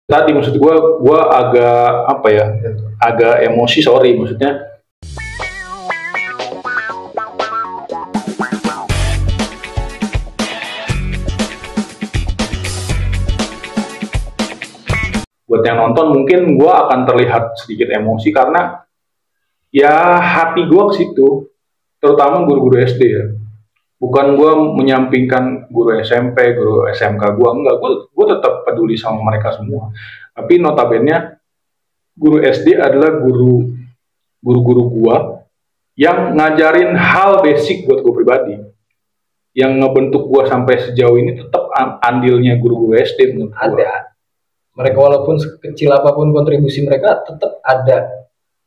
Tadi maksud gue agak apa ya, agak emosi, sorry, maksudnya buat yang nonton mungkin gue akan terlihat sedikit emosi karena ya hati gue ke situ, terutama guru-guru SD ya. Bukan gue menyampingkan guru SMP, guru SMK gue, enggak, gue tetap peduli sama mereka semua. Tapi notabene guru SD adalah guru-guru gue yang ngajarin hal basic buat gue pribadi, yang ngebentuk gue sampai sejauh ini tetap andilnya guru-guru SD menurut gue. Ada. Mereka walaupun sekecil apapun kontribusi mereka tetap ada.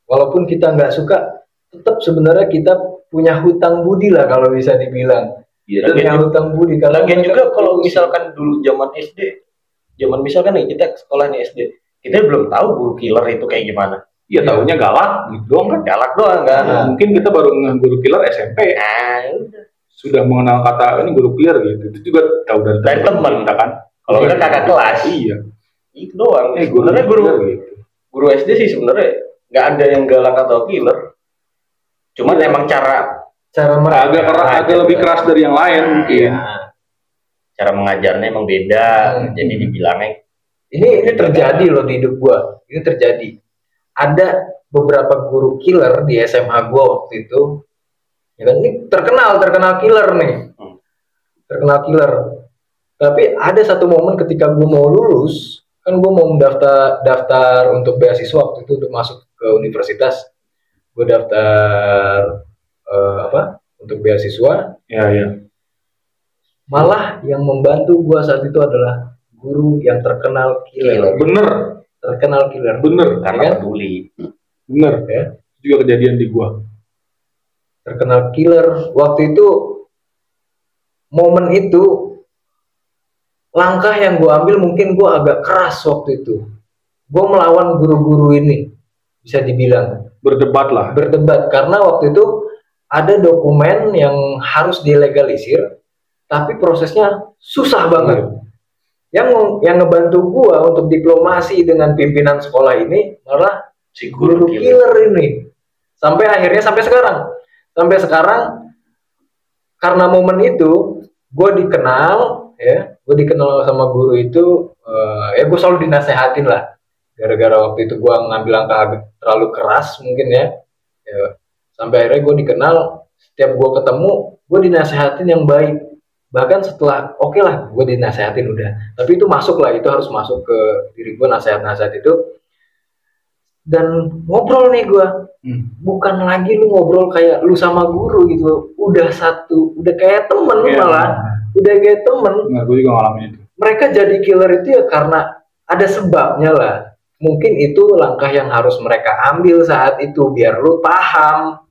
Walaupun kita nggak suka, tetap sebenarnya kita punya hutang budi lah kalau bisa dibilang. Iya, Punya hutang budi. Lagian juga kalau misalkan dulu zaman SD, zaman misalkan nih kita sekolah nih SD, kita belum tahu guru killer itu kayak gimana. Iya, tahunya galak gitu doang kan. Galak doang kan. Nah, mungkin kita baru ngeh guru killer SMP. Sudah mengenal kata ini guru killer gitu. Itu juga tahu dari teman kita kan. Kalau kita kakak kelas. Iya. Itu doang. Sebenarnya guru SD sih sebenarnya nggak ada yang galak atau killer. Cuman emang cara mereka agak lebih keras dari yang lain mungkin. Cara mengajarnya emang beda. Jadi dibilangnya ini terjadi loh di hidup gua. Ini terjadi. Ada beberapa guru killer di SMA gua waktu itu. Ya kan, ini terkenal killer nih. Terkenal killer. Tapi ada satu momen ketika gua mau lulus, kan gue mau daftar untuk beasiswa waktu itu untuk masuk ke universitas. Gue daftar untuk beasiswa. Ya. Malah yang membantu gue saat itu adalah guru yang terkenal killer. Bener. Terkenal killer. Bener. Karena ya kan? peduli. Bener ya. Juga kejadian di gue. Terkenal killer. Waktu itu momen itu langkah yang gue ambil mungkin gue agak keras waktu itu. Gue melawan guru-guru ini, bisa dibilang. Berdebat lah. Berdebat, karena waktu itu ada dokumen yang harus dilegalisir, tapi prosesnya susah banget. Yang ngebantu gue untuk diplomasi dengan pimpinan sekolah ini malah si guru killer ini. Sampai akhirnya, sampai sekarang, karena momen itu, gue dikenal, ya, gue dikenal sama guru itu, ya gue selalu dinasehatin lah, gara-gara waktu itu gue ngambil langkah terlalu keras mungkin ya, sampai akhirnya gue dikenal. Setiap gue ketemu, gue dinasehatin yang baik, bahkan setelah oke lah gue dinasehatin udah, tapi itu masuk lah, itu harus masuk ke diri gue, nasihat-nasihat itu. Dan ngobrol nih gue, bukan lagi lu ngobrol kayak lu sama guru gitu, udah kayak temen malah. Udah kayak temen. Nah, gue juga ngalamin itu. Mereka jadi killer itu ya karena ada sebabnya lah. Mungkin itu langkah yang harus mereka ambil saat itu, biar lu paham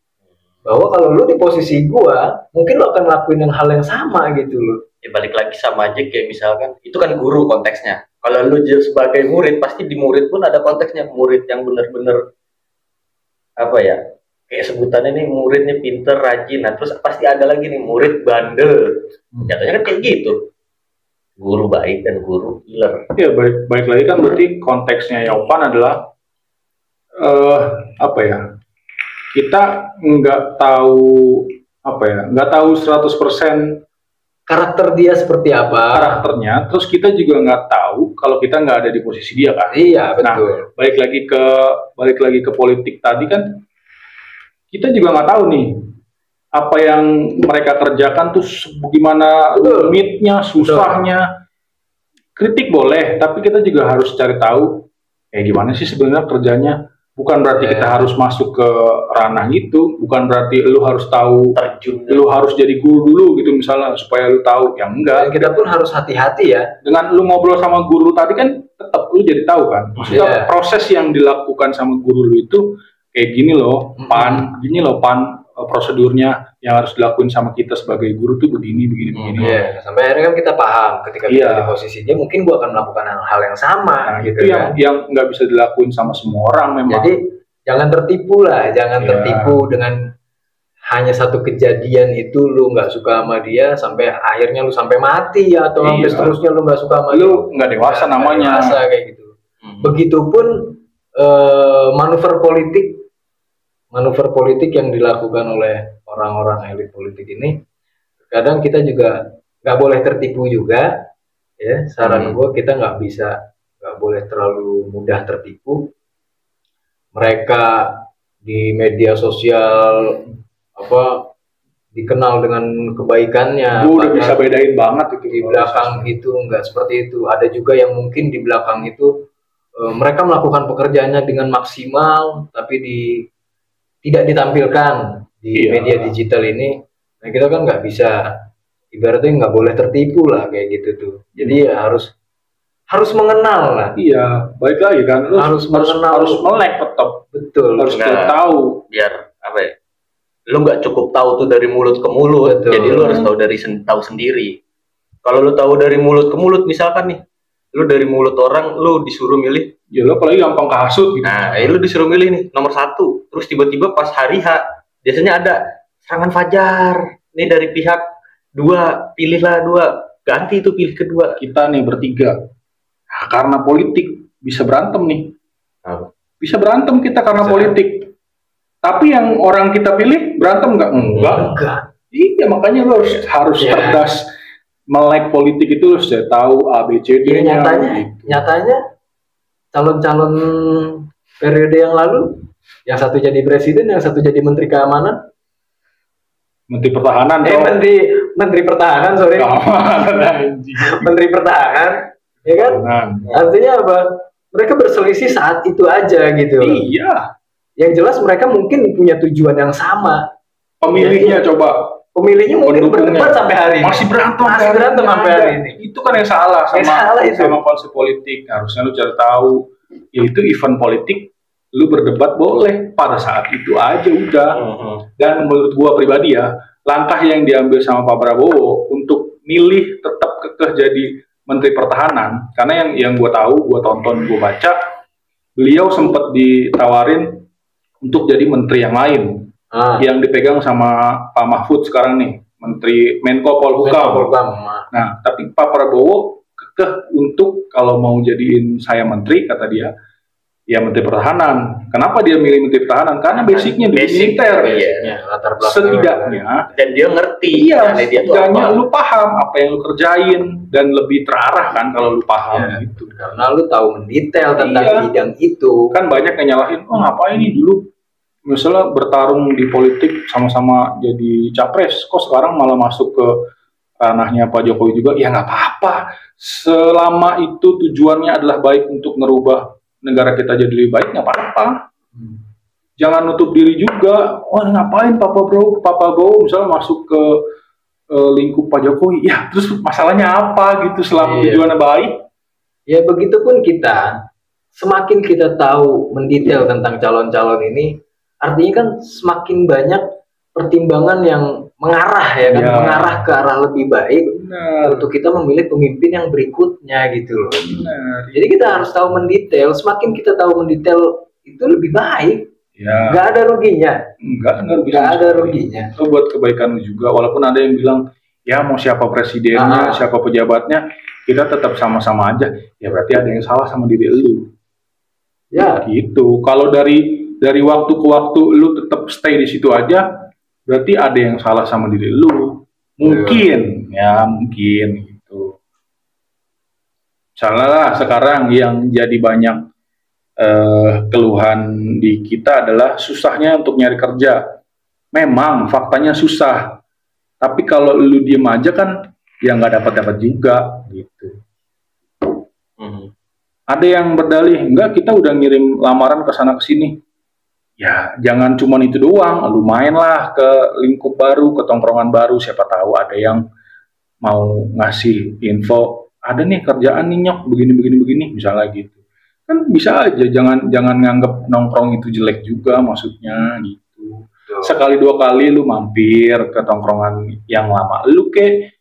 bahwa kalau lu di posisi gua, mungkin lu akan lakuin hal yang sama gitu loh. Ya balik lagi sama aja kayak misalkan itu kan guru konteksnya. Kalau lu sebagai murid, pasti di murid pun ada konteksnya. Murid yang benar-benar apa ya, kayak sebutannya nih muridnya pinter, rajin. Nah terus pasti ada lagi nih murid bandel. Jatuhnya kan kayak gitu. Guru baik dan guru killer. Iya, baik lagi kan berarti konteksnya Yopan adalah apa ya? Kita nggak tahu 100% karakter dia seperti apa. Karakternya, terus kita juga nggak tahu kalau kita nggak ada di posisi dia kan. Iya, betul. Nah, balik lagi ke politik tadi kan, kita juga nggak tahu nih apa yang mereka kerjakan tuh gimana rumitnya, susahnya. Kritik boleh, tapi kita juga harus cari tahu gimana sih sebenarnya kerjanya. Bukan berarti kita harus masuk ke ranah itu, bukan berarti lu harus tahu terjun, lu harus jadi guru dulu gitu misalnya supaya lu tahu. Yang enggak. Dan kita pun harus hati-hati ya. Dengan lu ngobrol sama guru tadi kan tetap lu jadi tahu kan. Maksudnya proses yang dilakukan sama guru lu itu kayak gini loh, prosedurnya yang harus dilakuin sama kita sebagai guru tuh begini. Sampai akhirnya kan kita paham ketika kita di posisinya, mungkin gua akan melakukan hal yang sama. Nah, gitu itu kan? yang nggak bisa dilakuin sama semua orang memang. Jadi jangan tertipu lah, tertipu dengan hanya satu kejadian itu lu nggak suka sama dia sampai akhirnya lu sampai mati ya, atau sampai seterusnya lu nggak suka sama lu nggak dewasa namanya. Dewasa kayak gitu. Begitupun manuver politik yang dilakukan oleh orang-orang elit politik ini, kadang kita juga nggak boleh tertipu juga, ya. Saran gue, kita nggak boleh terlalu mudah tertipu. Mereka di media sosial dikenal dengan kebaikannya. Gue udah bisa bedain banget itu. Di belakang itu nggak seperti itu. Ada juga yang mungkin di belakang itu mereka melakukan pekerjaannya dengan maksimal, tapi tidak ditampilkan di media digital ini. Nah, kita kan nggak bisa, ibaratnya nggak boleh tertipu lah kayak gitu tuh. Jadi ya harus mengenal lah. Iya, baik lagi kan. Lu harus melek tetap. Betul. Harus tahu. Biar apa ya? Lu nggak cukup tahu tuh dari mulut ke mulut. Betul. Jadi lu harus tahu sendiri. Kalau lu tahu dari mulut ke mulut, misalkan nih, lu dari mulut orang lu disuruh milih, ya lu apalagi gampang kehasut gitu. Nah, lu disuruh milih nih nomor 1, terus tiba-tiba pas hari H biasanya ada serangan fajar nih dari pihak 2, pilihlah 2, ganti itu pilih kedua. Kita nih bertiga, karena politik bisa berantem nih. Bisa berantem kita karena politik. Tapi yang orang kita pilih berantem nggak? Enggak. Iya, makanya lu harus cerdas. Melek politik itu harus tahu ABCD-nya. Nyatanya calon-calon periode yang lalu, yang satu jadi presiden, yang satu jadi menteri keamanan, menteri pertahanan, menteri pertahanan, sorry, menteri pertahanan, ya kan? Artinya apa? Mereka berselisih saat itu aja gitu. Iya. Yang jelas mereka mungkin punya tujuan yang sama. Pemilihnya Pemilihnya mungkin berdebat sampai hari ini. Masih berantem sampai hari ini. Itu kan yang salah sama konsep politik. Harusnya lu cari tahu, yaitu event politik, lu berdebat boleh pada saat itu aja udah. Dan menurut gua pribadi ya, langkah yang diambil sama Pak Prabowo untuk milih tetap kekeh jadi Menteri Pertahanan, karena yang gua tahu, gua tonton, gua baca, beliau sempat ditawarin untuk jadi menteri yang lain. Yang dipegang sama Pak Mahfud sekarang nih, Menteri Menko Polhukam. Nah, tapi Pak Prabowo kekeh untuk kalau mau jadiin saya menteri, kata dia, ya Menteri Pertahanan. Kenapa dia milih Menteri Pertahanan? Karena basicnya di militer. Setidaknya. Dan dia ngerti. Iya, setidaknya lu paham apa yang lu kerjain dan lebih terarah kan kalau lu paham gitu. Karena lu tahu mendetail tentang bidang itu. Kan banyak yang nyalahin, ngapain ini dulu? Misalnya bertarung di politik sama-sama jadi capres, kok sekarang malah masuk ke ranahnya Pak Jokowi juga? Ya nggak apa-apa, selama itu tujuannya adalah baik untuk merubah negara kita jadi lebih baik, nggak apa-apa. Jangan nutup diri juga. Ngapain Pak Prabowo misalnya masuk ke lingkup Pak Jokowi? Ya terus masalahnya apa gitu selama tujuannya baik? Ya begitupun kita, semakin kita tahu mendetail tentang calon-calon ini, artinya kan semakin banyak pertimbangan yang mengarah mengarah ke arah lebih baik. Untuk kita memilih pemimpin yang berikutnya gitu loh. Jadi kita harus tahu mendetail. Semakin kita tahu mendetail itu lebih baik. Nggak ada ruginya. Nggak ada ruginya. Itu buat kebaikan lu juga. Walaupun ada yang bilang, ya mau siapa presidennya, siapa pejabatnya, kita tetap sama-sama aja. Ya berarti ada yang salah sama diri lu. Ya gitu. Kalau dari waktu ke waktu lu tetap stay di situ aja, berarti ada yang salah sama diri lu. Mungkin gitu. Salah lah sekarang yang jadi banyak keluhan di kita adalah susahnya untuk nyari kerja. Memang faktanya susah. Tapi kalau lu diem aja kan ya nggak dapat juga gitu. Ada yang berdalih, enggak, kita udah ngirim lamaran ke sana ke sini. Ya, jangan cuma itu doang, lu mainlah ke lingkup baru, ke tongkrongan baru, siapa tahu ada yang mau ngasih info, ada nih kerjaan nih Nyok, begini, misalnya gitu. Kan bisa aja, jangan nganggep nongkrong itu jelek juga maksudnya gitu. Sekali 2 kali lu mampir ke tongkrongan yang lama lu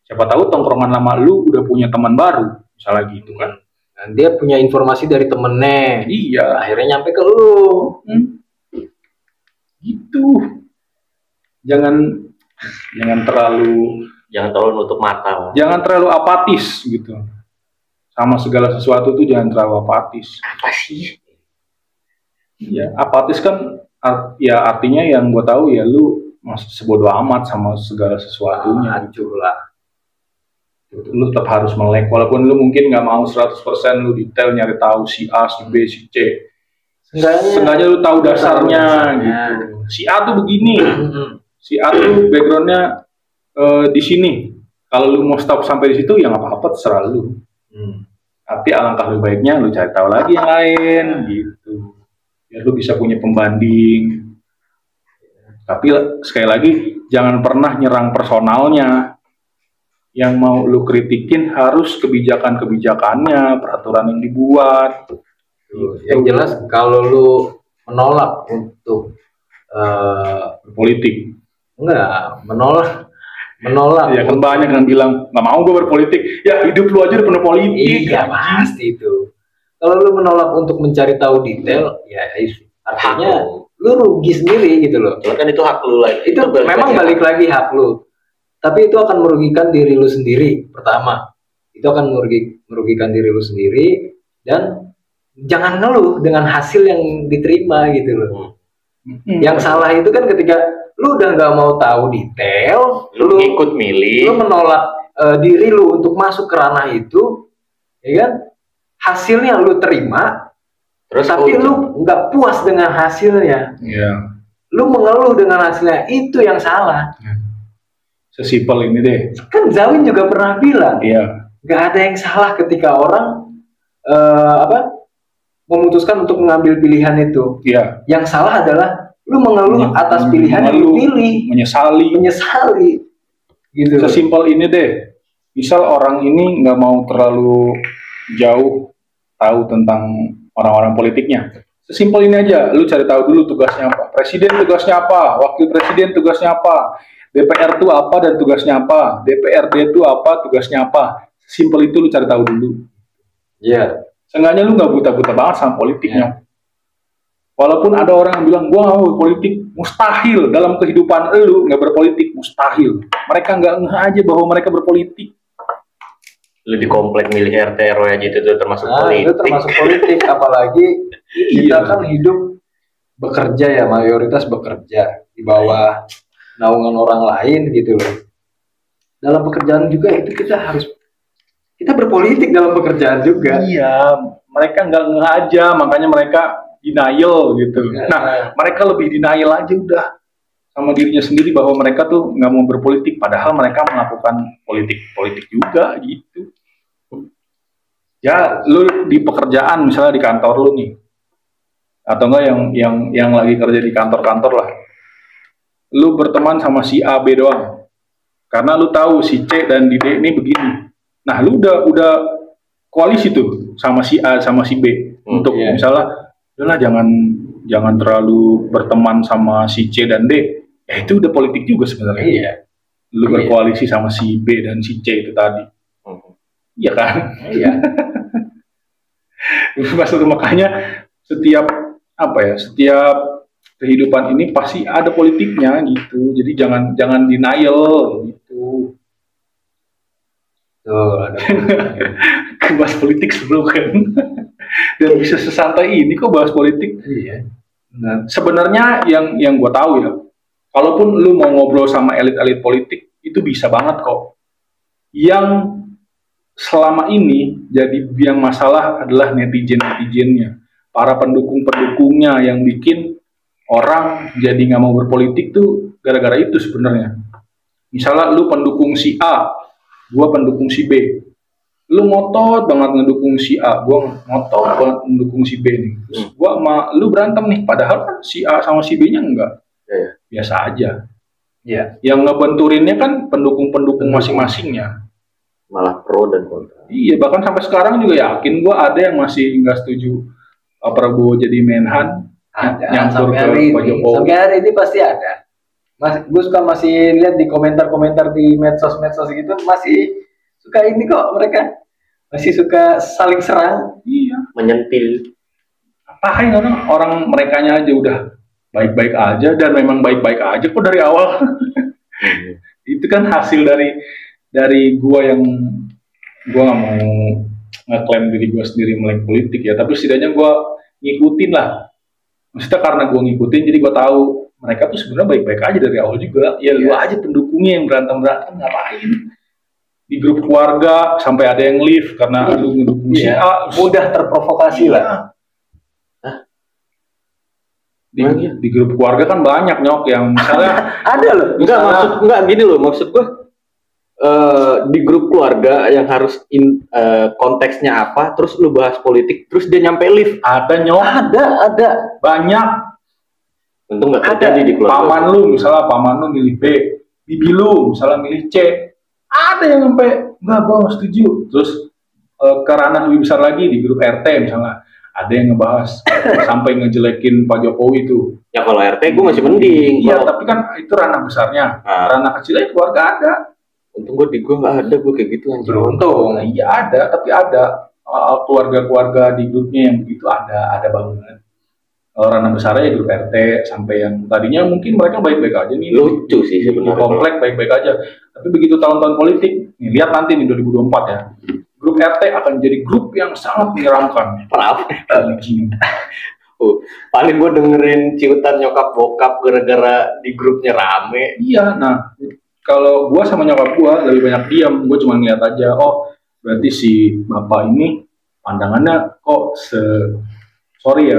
siapa tahu tongkrongan lama lu udah punya teman baru, misalnya gitu kan. Dan dia punya informasi dari temennya. Iya. Akhirnya nyampe ke lu. Gitu. Jangan terlalu nutup mata. Jangan terlalu apatis gitu sama segala sesuatu tuh jangan terlalu apatis. Apa sih? Ya, apatis kan ya artinya yang gue tahu ya lu masih sebodoh amat sama segala sesuatunya. Hancur lah. Lu tetap harus melek, walaupun lu mungkin nggak mau 100% lu detail nyari tahu si A, si B, si C. Seenggaknya lu tahu dasarnya gitu. Si A tuh begini, si A tuh backgroundnya di sini. Kalau lu mau stop sampai di situ ya nggak apa-apa, terserah lu. Tapi alangkah lebih baiknya lu cari tahu lagi yang lain gitu. Biar lu bisa punya pembanding. Tapi sekali lagi jangan pernah nyerang personalnya. Yang mau lu kritikin harus kebijakan-kebijakannya, peraturan yang dibuat. Yang jelas kalau lu menolak untuk politik, menolak ya kan banyak yang bilang nggak mau gue berpolitik, ya hidup lu aja udah penuh politik. Iya pasti itu. Kalau lu menolak untuk mencari tahu detail, ya artinya lu rugi sendiri gitu loh. Kan itu hak lu lah. Itu memang balik lagi hak lu. Tapi itu akan merugikan diri lu sendiri. Pertama, itu akan merugikan diri lu sendiri, dan jangan ngeluh dengan hasil yang diterima gitu loh. Yang salah itu kan ketika lu udah nggak mau tahu detail, lu ikut milih, lu menolak diri lu untuk masuk ke ranah itu, ya kan? Hasilnya lu terima, terus tapi lu nggak puas dengan hasilnya. Iya. Lu mengeluh dengan hasilnya, itu yang salah. Sesimpel ini deh. Kan Zawin juga pernah bilang, iya, nggak ada yang salah ketika orang memutuskan untuk mengambil pilihan itu. Iya. Yang salah adalah lu mengeluh atas pilihan yang lu pilih, menyesali. Gitu. Sesimpel ini deh. Misal orang ini nggak mau terlalu jauh tahu tentang orang-orang politiknya. Sesimpel ini aja, lu cari tahu dulu tugasnya apa. Presiden tugasnya apa, wakil presiden tugasnya apa, DPR itu apa dan tugasnya apa, DPRD itu apa, tugasnya apa. Simpel itu lu cari tahu dulu. Iya. Seenggaknya lu nggak buta-buta banget sama politiknya. Walaupun ada orang yang bilang, gua nggak mau berpolitik, mustahil dalam kehidupan lu nggak berpolitik, mustahil. Mereka nggak ngeh aja bahwa mereka berpolitik. Lu di komplek milih RT RW aja itu termasuk politik. Itu termasuk politik, apalagi kita kan hidup bekerja ya, mayoritas bekerja di bawah naungan orang lain gitu loh. Dalam pekerjaan juga itu kita berpolitik dalam pekerjaan juga. Iya, mereka nggak ngeh aja, makanya mereka denial gitu. Nah, mereka lebih denial aja udah sama dirinya sendiri bahwa mereka tuh nggak mau berpolitik, padahal mereka melakukan politik juga gitu. Ya, lu di pekerjaan misalnya di kantor lu nih, atau enggak yang lagi kerja di kantor-kantor lah, lu berteman sama si A B doang, karena lu tahu si C dan D ini begini. Nah, lu udah koalisi tuh sama si A sama si B untuk misalnya, udahlah jangan terlalu berteman sama si C dan D. Ya itu udah politik juga sebenarnya. Iya. Lu berkoalisi sama si B dan si C itu tadi. Iya kan? Iya. Makanya setiap kehidupan ini pasti ada politiknya gitu. Jadi jangan denial gitu. Tuh, ada bahas politik seru kan. Dan bisa sesantai ini kok bahas politik. Iya. Nah, sebenarnya yang gue tahu ya, kalaupun lu mau ngobrol sama elit-elit politik itu bisa banget kok. Yang selama ini jadi yang masalah adalah netizennya, para pendukungnya yang bikin orang jadi nggak mau berpolitik tuh gara-gara itu sebenarnya. Misalnya lu pendukung si A, gua pendukung si B. Lu ngotot banget ngedukung si A, gua ngotot banget mendukung si B nih. Terus gua sama lu berantem nih, padahal kan si A sama si B-nya enggak. Biasa aja. Iya. Yang ngebenturinnya kan pendukung masing-masingnya. Malah pro dan kontra. Iya, bahkan sampai sekarang juga yakin gua ada yang masih nggak setuju Prabowo jadi Menhan. Nyampur ke Pak Jokowi. Sampai hari ini pasti ada. Gue suka masih lihat di komentar-komentar di medsos gitu, masih suka ini kok mereka. Masih suka saling serang. Iya. Menyentil. Apain orang merekanya aja udah baik-baik aja, dan memang baik-baik aja kok dari awal. Itu kan hasil dari gua nggak mau ngeklaim diri gue sendiri melek politik ya, tapi setidaknya gue ngikutin lah. Maksudnya karena gue ngikutin, jadi gue tahu mereka tuh sebenarnya baik-baik aja dari awal juga. Ya lu aja pendukungnya yang berantem ngapain? Di grup keluarga sampai ada yang leave karena lu ngedukung si A. Mudah terprovokasi lah. Di grup keluarga kan banyak nyok yang misalnya ada loh. Enggak gini loh, maksud gue di grup keluarga yang harus konteksnya apa, terus lu bahas politik, terus dia nyampe live. Ada nyok. Ada. Banyak. Untung nggak terjadi di keluarga. Paman lu milih B, bibi lu misalnya milih C. Ada yang sampai enggak, gua nggak setuju. Terus ke ranah lebih besar lagi di grup RT misalnya, ada yang ngebahas sampai ngejelekin Pak Jokowi itu. Ya kalau RT gue masih mending. Iya, tapi kan itu ranah besarnya. Ranah kecilnya keluarga ada. Untung gue nggak ada, gue kayak gitu anjir. Untung, iya ada, tapi ada keluarga-keluarga di grupnya yang begitu ada banget. Kalau ranah besarnya ya grup RT sampai yang tadinya mungkin mereka baik-baik aja nih. Lucu sih sebenarnya. Komplek baik-baik aja. Tapi begitu tahun-tahun politik, nih lihat nanti nih 2024 ya. Grup RT akan jadi grup yang sangat menyeramkan. Kenapa? Paling gue dengerin ciutan nyokap bokap gara-gara di grupnya rame. Iya, nah kalau gue sama nyokap gue lebih banyak diam, gue cuma ngeliat aja. Oh, berarti si bapak ini pandangannya kok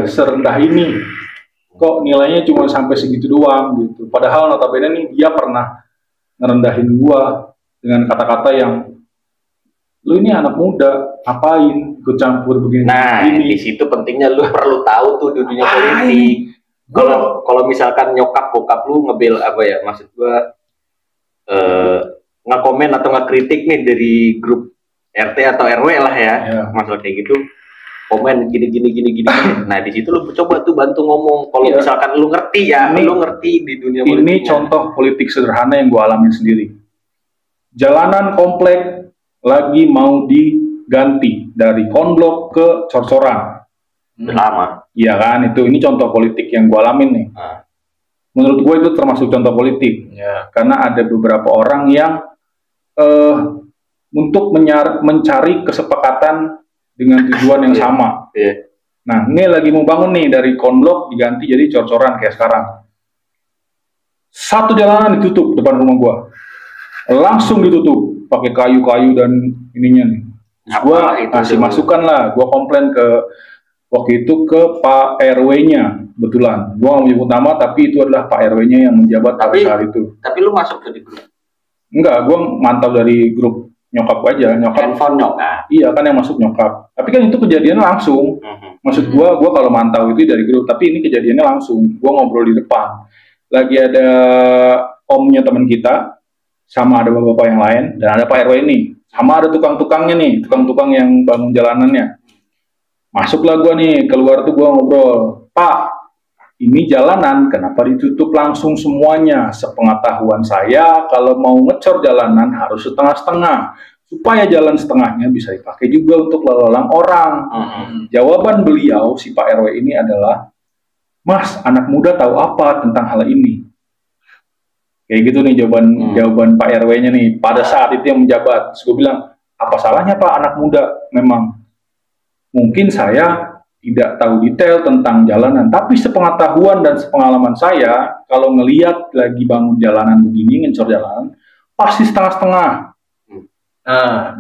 serendah ini. Kok nilainya cuma sampai segitu doang gitu. Padahal notabene nih dia pernah ngerendahin gue dengan kata-kata yang, lu ini anak muda, ngapain ikut campur begini? Nah, di situ pentingnya lu perlu tahu tuh dunia politik. Kalau misalkan nyokap bokap lu ngebel apa ya, maksud gua ngekomen atau ngekritik nih dari grup RT atau RW lah ya, masalah kayak gitu, komen gini. Nah, di situ lu coba tuh bantu ngomong. Kalau misalkan lu ngerti ya, lu ngerti di dunia politik. Ini contoh politik sederhana yang gua alamin sendiri. Jalanan komplek lagi mau diganti dari konblok ke cor-coran. Lama. Iya kan, ini contoh politik yang gue alamin nih. Menurut gue itu termasuk contoh politik. Ya. Karena ada beberapa orang yang untuk mencari kesepakatan dengan tujuan yang sama. Nah, ini lagi mau bangun nih dari konblok diganti jadi cor-coran kayak sekarang. Satu jalanan ditutup depan rumah gue. Langsung ditutup pakai kayu-kayu dan ininya nih. Gue kasih masukan lah, gue komplain waktu itu ke Pak RW-nya, kebetulan. Gue nggak menyebut nama, tapi itu adalah Pak RW-nya yang menjabat pada saat itu. Tapi lu masuk ke grup? Enggak, gue mantau dari grup nyokap aja. Handphone nyokap? Iya kan yang masuk nyokap. Tapi kan itu kejadian langsung. Maksud gue kalau mantau itu dari grup, tapi ini kejadiannya langsung. Gue ngobrol di depan. Lagi ada omnya teman kita, sama ada bapak-bapak yang lain, dan ada Pak RW ini, sama ada tukang-tukangnya nih, tukang-tukang yang bangun jalanannya. Masuklah gue nih, keluar tuh gue ngobrol, Pak, ini jalanan, kenapa ditutup langsung semuanya? Sepengetahuan saya, kalau mau ngecor jalanan harus setengah-setengah, supaya jalan setengahnya bisa dipakai juga untuk lalu lalang orang. Jawaban beliau, si Pak RW ini adalah, Mas, anak muda tahu apa tentang hal ini? Kayak gitu nih jawaban Pak RW-nya nih pada saat itu yang menjabat. Terus gue bilang, apa salahnya Pak anak muda? Memang mungkin saya tidak tahu detail tentang jalanan, tapi sepengetahuan dan sepengalaman saya, kalau ngelihat lagi bangun jalanan begini, ngencor jalanan, pasti setengah-setengah.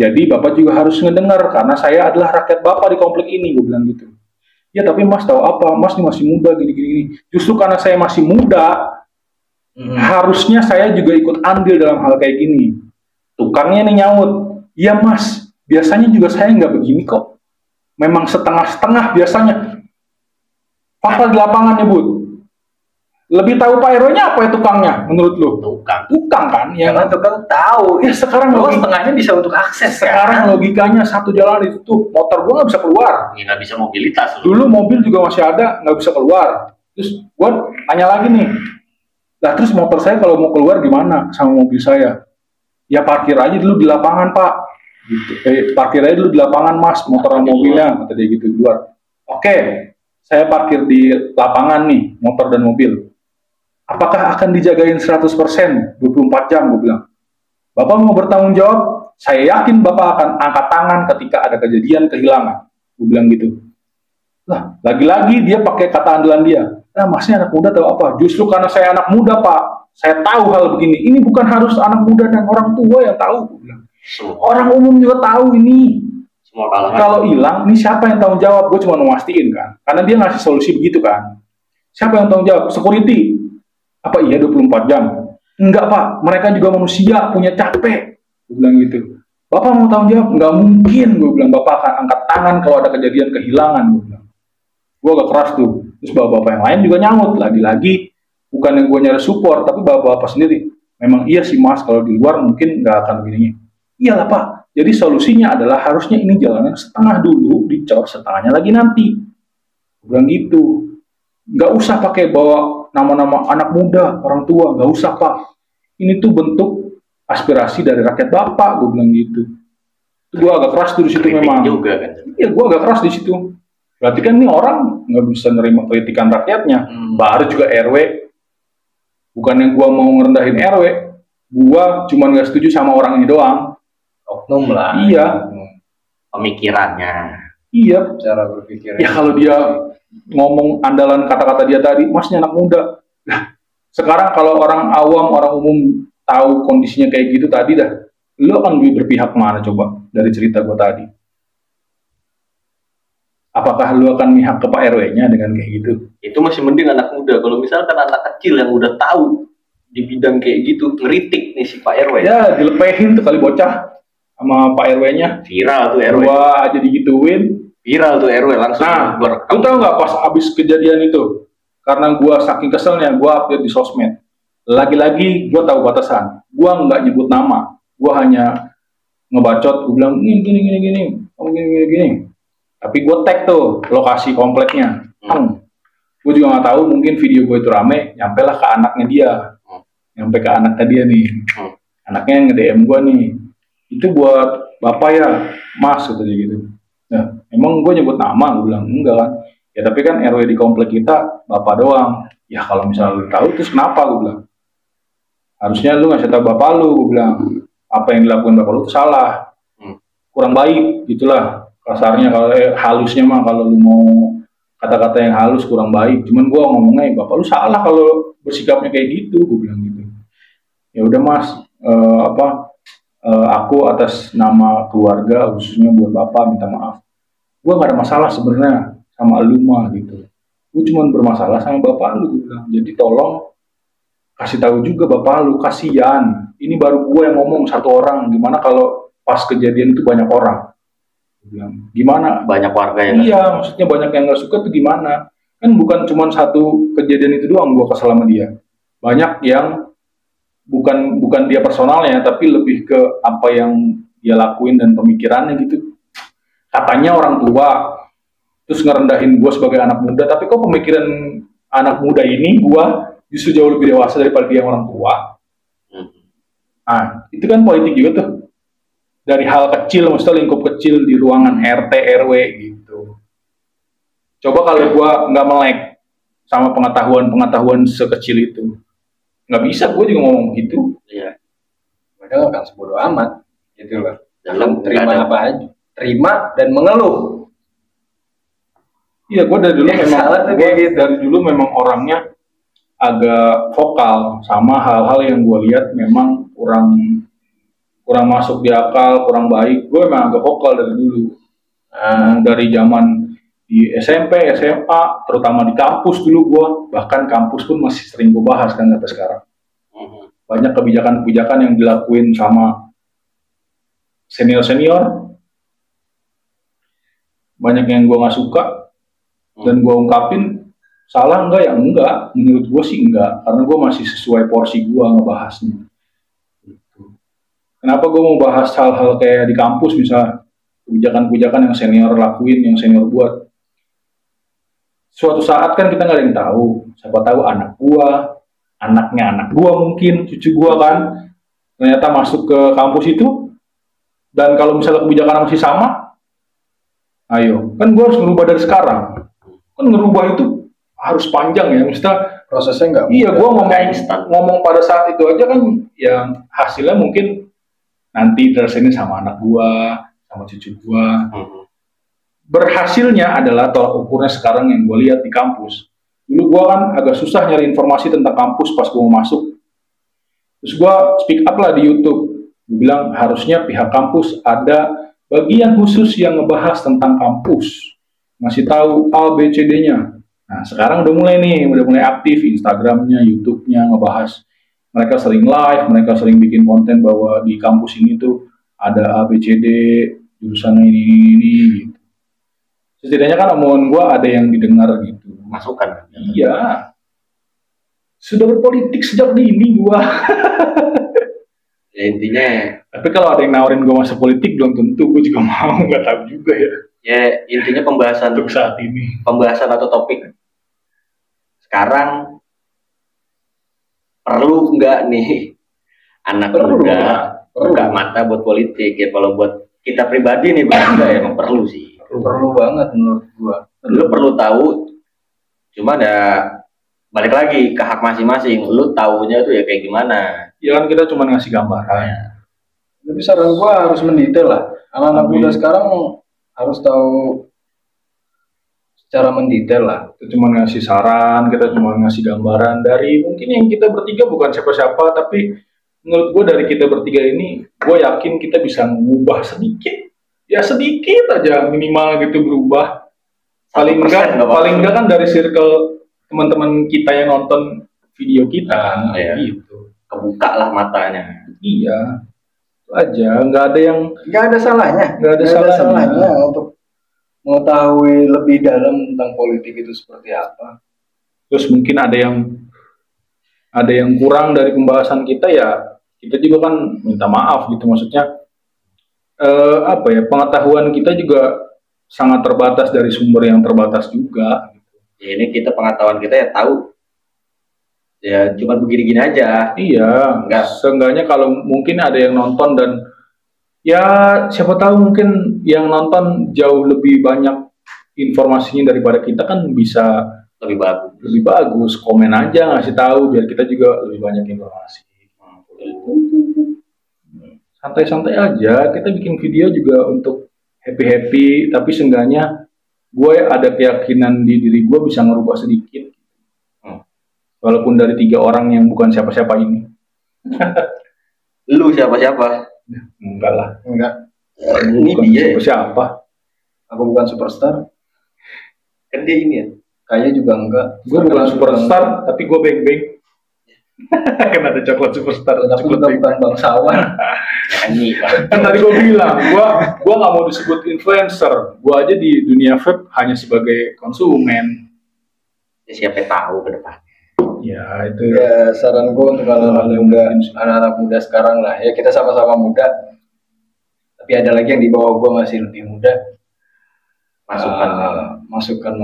Jadi Bapak juga harus ngedengar, karena saya adalah rakyat Bapak di komplek ini, gue bilang gitu. Ya tapi Mas tahu apa? Mas ini masih muda, gini-gini. Justru karena saya masih muda, harusnya saya juga ikut andil dalam hal kayak gini. Tukangnya nih nyaut, iya Mas, biasanya juga saya nggak begini kok. Memang setengah-setengah biasanya. Fakta di lapangan ya Bud. Lebih tahu Pak RW-nya apa ya tukangnya menurut lo? Tukang kan? Karena tukang tahu. Ya sekarang setengahnya bisa untuk akses. Sekarang logikanya satu jalan itu motor gua nggak bisa keluar. Nggak bisa mobilitas. Dulu mobil juga masih ada, nggak bisa keluar. Terus gua tanya lagi nih. Lah terus motor saya kalau mau keluar gimana sama mobil saya? Ya parkir aja dulu di lapangan Pak. Gitu. Parkir aja dulu di lapangan Mas, motor dan mobilnya, kata dia gitu di luar. Oke, saya parkir di lapangan nih, motor dan mobil. Apakah akan dijagain 100%, 24 jam, gue bilang. Bapak mau bertanggung jawab saya yakin Bapak akan angkat tangan ketika ada kejadian kehilangan. Gue bilang gitu. Lah, lagi-lagi dia pakai kata andalan dia. Nah, masnya anak muda tahu apa? Justru karena saya anak muda, Pak, saya tahu hal begini. Ini bukan harus anak muda dan orang tua yang tahu. Orang umum juga tahu ini. Semua kalangan. Kalau hilang, ini siapa yang tanggung jawab? Gue cuma memastiin kan. Karena dia ngasih solusi begitu kan. Siapa yang tanggung jawab? Security. Apa iya 24 jam? Enggak, Pak. Mereka juga manusia, punya capek. Gue bilang gitu. Bapak mau tanggung jawab? Nggak mungkin. Gue bilang, Bapak akan angkat tangan kalau ada kejadian kehilangan. Gue bilang. Gue agak keras tuh. Terus bapak-bapak yang lain juga nyamut. Lagi-lagi, bukan yang gue nyari support, tapi bapak-bapak sendiri. Memang iya sih Mas, kalau di luar mungkin nggak akan begini. Iyalah Pak. Jadi solusinya adalah harusnya ini jalanan setengah dulu, dicor setengahnya lagi nanti. Gue bilang gitu. Nggak usah pakai bawa nama-nama anak muda, orang tua. Nggak usah Pak. Ini tuh bentuk aspirasi dari rakyat Bapak. Gue bilang gitu. Gue agak keras tuh di situ memang. Juga kan. Iya, gue agak keras di situ. Berarti kan ini orang nggak bisa nerima kritikan rakyatnya. Baru juga RW. Bukannya gue mau ngerendahin RW. Gue cuma nggak setuju sama orang ini doang. Oknum lah. Iya. Pemikirannya. Iya. Cara berpikirnya. Ya kalau dia ngomong andalan kata-kata dia tadi, Masnya anak muda. Nah, sekarang kalau orang awam, orang umum tahu kondisinya kayak gitu tadi dah, lu akan lebih berpihak mana coba dari cerita gue tadi? Apakah lu akan mihak ke Pak RW-nya dengan kayak gitu? Itu masih mending anak muda. Kalau misalkan anak kecil yang udah tahu di bidang kayak gitu, ngeritik nih si Pak RW. Ya, dilepehin tuh kali bocah sama Pak RW-nya. Viral tuh RW. Gua aja digituin. Viral tuh RW langsung. Nah, lu tau nggak pas abis kejadian itu? Karena gua saking keselnya, gua update di sosmed. Lagi-lagi gua tahu batasan. Gua nggak nyebut nama. Gua hanya ngebacot. Gua bilang gini. Tapi gue tag tuh lokasi kompleknya. Gue juga nggak tahu, mungkin video gue itu rame, nyampe lah ke anaknya dia. Nyampe ke anaknya dia nih. Anaknya yang nge-DM gue nih. Itu buat bapak ya, Mas, gitu. Nah, emang gue nyebut nama? Gue bilang, enggak kan. Ya tapi kan RW di komplek kita, bapak doang. Ya kalau misalnya lu tahu, terus kenapa? Gue bilang. Harusnya lu ngasih tahu bapak lu, gue bilang. Apa yang dilakukan bapak lu itu salah. Kurang baik, gitulah. Kasarnya kalau halusnya mah kalau lu mau kata-kata yang halus kurang baik. Cuman gua ngomongnya bapak lu salah kalau bersikapnya kayak gitu, gua bilang gitu. Ya udah Mas, aku atas nama keluarga khususnya buat bapak minta maaf. Gua nggak ada masalah sebenarnya sama lu mah gitu. Gua cuma bermasalah sama bapak lu, gua bilang. Jadi tolong kasih tahu juga bapak lu, kasihan. Ini baru gua yang ngomong satu orang. Gimana kalau pas kejadian itu banyak orang? Bilang, gimana? Banyak warga yang iya, maksudnya banyak yang nggak suka tuh gimana? Kan bukan cuma satu kejadian itu doang gua kesal sama dia. Banyak yang bukan dia personalnya, tapi lebih ke apa yang dia lakuin dan pemikirannya gitu. Katanya orang tua, terus ngerendahin gua sebagai anak muda, tapi kok pemikiran anak muda ini gua justru jauh lebih dewasa daripada dia orang tua. Nah, itu kan politik juga tuh. Dari hal kecil, maksudnya lingkup kecil di ruangan RT, RW gitu. Coba kalau gua nggak melek sama pengetahuan sekecil itu. Nggak bisa, gue juga ngomong gitu. Iya. Padahal kan sebodoh amat. Gitu loh. Dalam terima apa aja. Terima dan mengeluh. Iya, gue dari dulu gitu. Dari dulu memang orangnya agak vokal sama hal-hal yang gue lihat memang kurang masuk di akal, kurang baik. Gue memang agak vokal dari dulu. Dari zaman di SMP, SMA, terutama di kampus dulu gue, bahkan kampus pun masih sering gue bahas kan sampai sekarang. Banyak kebijakan-kebijakan yang dilakuin sama senior-senior, banyak yang gue nggak suka, dan gue ungkapin, salah enggak ya? Enggak, menurut gue sih enggak, karena gue masih sesuai porsi gue ngebahasnya. Kenapa gue mau bahas hal-hal kayak di kampus misalnya, kebijakan-kebijakan yang senior lakuin, yang senior buat. Suatu saat kan kita nggak ada yang tahu, siapa tahu anak gue, anaknya anak gue mungkin, cucu gue kan, ternyata masuk ke kampus itu, dan kalau misalnya kebijakan masih sama, ayo, kan gue harus ngerubah dari sekarang. Kan ngerubah itu harus panjang ya, misalnya prosesnya nggak. Iya, gue ngomong pada saat itu aja kan, yang hasilnya mungkin nanti dirasain sama anak gua, sama cucu gua. Berhasilnya adalah tolak ukurnya sekarang yang gue lihat di kampus. Dulu gue kan agak susah nyari informasi tentang kampus pas gue mau masuk. Terus gue speak up lah di YouTube. Gue bilang harusnya pihak kampus ada bagian khusus yang ngebahas tentang kampus. Ngasih tahu A, B, C, D-nya. Nah sekarang udah mulai nih, udah mulai aktif Instagramnya, YouTube-nya ngebahas. Mereka sering live, mereka sering bikin konten bahwa di kampus ini tuh ada A, B, C, D, jurusan ini gitu. Setidaknya kan omongan gue ada yang didengar gitu. Masukan. Iya. Sudah berpolitik sejak dini gue. Ya intinya. Tapi kalau ada yang nawarin gue masuk politik, belum tentu gue juga mau, nggak tahu juga ya. Ya intinya pembahasan untuk saat ini. Pembahasan atau topik sekarang perlu nggak nih anak muda buka mata buat politik ya? Kalau buat kita pribadi nih bangga emang perlu sih. Perlu banget menurut gua. Lu perlu tahu, cuma ada balik lagi ke hak masing-masing. Lu taunya tuh ya kayak gimana? Ya kan kita cuma ngasih gambaran. Tapi saran gua harus mendetail lah. Anak-anak muda sekarang harus tahu secara mendetail lah. Kita cuma ngasih saran, kita cuma ngasih gambaran dari mungkin yang kita bertiga bukan siapa-siapa, tapi menurut gua dari kita bertiga ini, gua yakin kita bisa mengubah sedikit. Ya sedikit aja minimal gitu berubah. Paling enggak kan dari circle teman-teman kita yang nonton video kita kan, gitu. Kebuka lah matanya. Iya. Itu aja, nggak ada salahnya untuk mengetahui lebih dalam tentang politik itu seperti apa. Terus mungkin ada yang kurang dari pembahasan kita, ya kita juga kan minta maaf gitu, maksudnya pengetahuan kita juga sangat terbatas dari sumber yang terbatas juga. Ya ini pengetahuan kita ya tahu. Ya cuma begini-gini aja. Iya. Seenggaknya kalau mungkin ada yang nonton dan ya siapa tahu mungkin yang nonton jauh lebih banyak informasinya daripada kita, kan bisa lebih bagus. Komen aja, ngasih tahu biar kita juga lebih banyak informasi. Santai-santai aja, kita bikin video juga untuk happy-happy, tapi seenggaknya gue ada keyakinan di diri gue bisa ngerubah sedikit. Walaupun dari 3 orang yang bukan siapa-siapa ini. Lu siapa-siapa? Enggak lah. Enggak. Ini dia. Siapa? Aku bukan superstar. Kan dia ini ya. Kayaknya juga enggak. Gue bukan superstar, tapi gue beng-beng. Kan ada coklat superstar. Tapi juga bukan bangsawan. Nyanyi kan tadi gue bilang, gue nggak mau disebut influencer. Gue aja di dunia vape hanya sebagai konsumen. Ya, siapa tahu ke depan. Ya itu. Ya saran gue untuk anak-anak muda sekarang lah. Ya kita sama-sama muda. Tapi ada lagi yang di bawah gue masih lebih muda. Masukan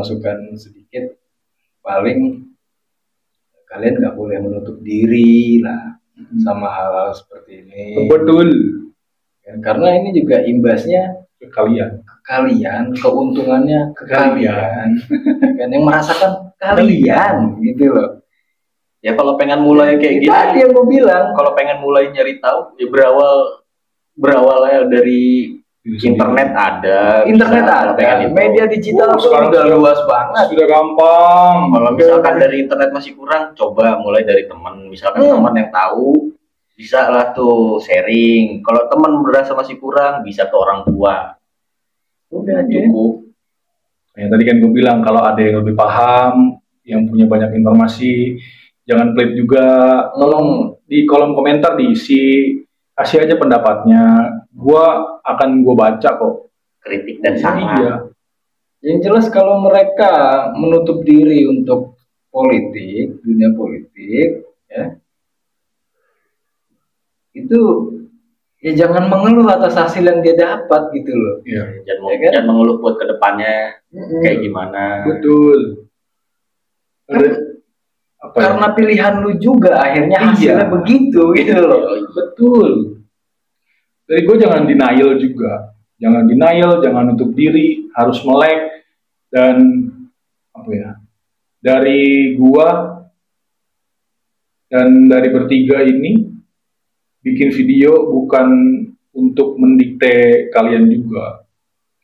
sedikit. Paling kalian nggak boleh menutup diri lah sama hal-hal seperti ini. Betul. Ya, karena ini juga imbasnya ke kalian, keuntungannya ke kalian. Kan yang merasakan kalian gitu loh. Ya kalau pengen mulai kayak gini, tadi yang gue bilang, kalau pengen mulai nyari tahu, ya berawalnya dari internet ada, media digital sekarang udah luas banget, sudah gampang. Kalau misalkan dari internet masih kurang, coba mulai dari teman, misalkan teman yang tahu, bisa lah tuh sharing. Kalau teman berasa masih kurang, bisa ke orang tua. Udah cukup. Ya tadi kan gue bilang kalau ada yang lebih paham, yang punya banyak informasi, jangan pelit juga. Tolong di kolom komentar diisi, kasih aja pendapatnya. Gue baca kok kritik dan saran. Iya. Yang jelas kalau mereka menutup diri untuk dunia politik, ya itu ya jangan mengeluh atas hasil yang dia dapat gitu loh. Iya. Jangan mengeluh buat kedepannya kayak gimana. Betul. Karena pilihan lu juga akhirnya hasilnya begitu gitu loh. Betul. Dari gue jangan denial juga. Jangan nutup diri, harus melek. Dan dari gua dan dari bertiga ini bikin video bukan untuk mendikte kalian juga.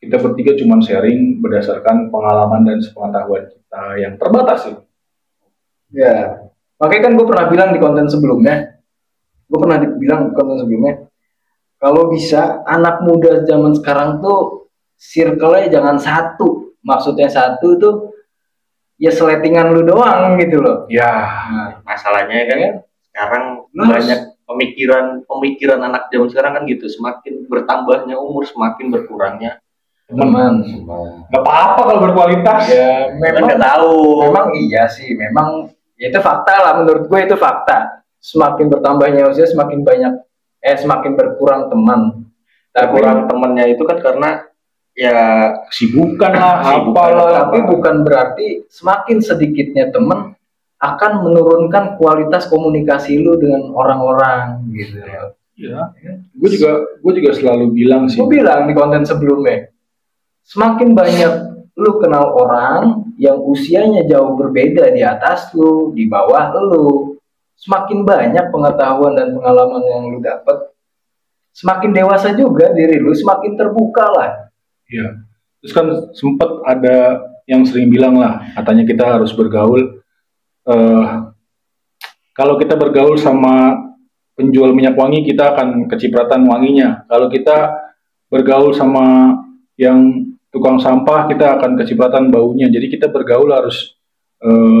Kita bertiga cuma sharing berdasarkan pengalaman dan sepengetahuan kita yang terbatas sih. Ya, makanya kan gue pernah bilang di konten sebelumnya, kalau bisa anak muda zaman sekarang tuh circle-nya jangan satu. Maksudnya satu tuh ya seletingan lu doang gitu loh. Ya, Masalahnya kan sekarang banyak pemikiran anak zaman sekarang kan gitu, semakin bertambahnya umur semakin berkurangnya teman. nggak apa-apa kalau berkualitas. Ya memang nggak tahu. Memang iya sih, memang ya itu fakta lah, menurut gue itu fakta. Semakin bertambahnya usia semakin berkurang teman. Berkurang temannya itu kan karena ya Kesibukan lah, tapi bukan berarti semakin sedikitnya teman akan menurunkan kualitas komunikasi lu dengan orang-orang gitu. Iya. Gue juga selalu bilang sih. Gue bilang di konten sebelumnya, semakin banyak lu kenal orang yang usianya jauh berbeda di atas lu, di bawah lu, semakin banyak pengetahuan dan pengalaman yang lu dapat, semakin dewasa juga diri lu, semakin terbuka lah. Iya. Terus kan sempat ada yang sering bilang lah, katanya kita harus bergaul. Kalau kita bergaul sama penjual minyak wangi, kita akan kecipratan wanginya. Kalau kita bergaul sama yang tukang sampah, kita akan kecipratan baunya. Jadi kita bergaul harus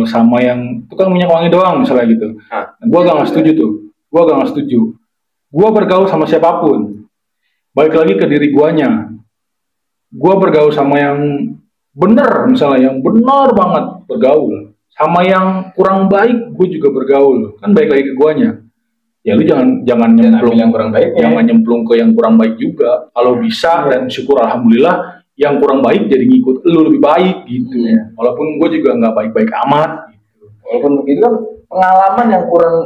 sama yang tukang minyak wangi doang misalnya gitu. Nah, gue gak setuju tuh. Gue bergaul sama siapapun. Balik lagi ke diri guanya. Gue bergaul sama yang benar, misalnya yang benar banget bergaul. Sama yang kurang baik, gue juga bergaul. Kan balik lagi ke guanya. Ya lu jangan nyemplung yang kurang baik, jangan nyemplung ke yang kurang baik juga. Kalau bisa dan syukur alhamdulillah yang kurang baik jadi ngikut lu lebih baik gitu. Walaupun gue juga nggak baik-baik amat gitu. Walaupun begitu kan pengalaman yang kurang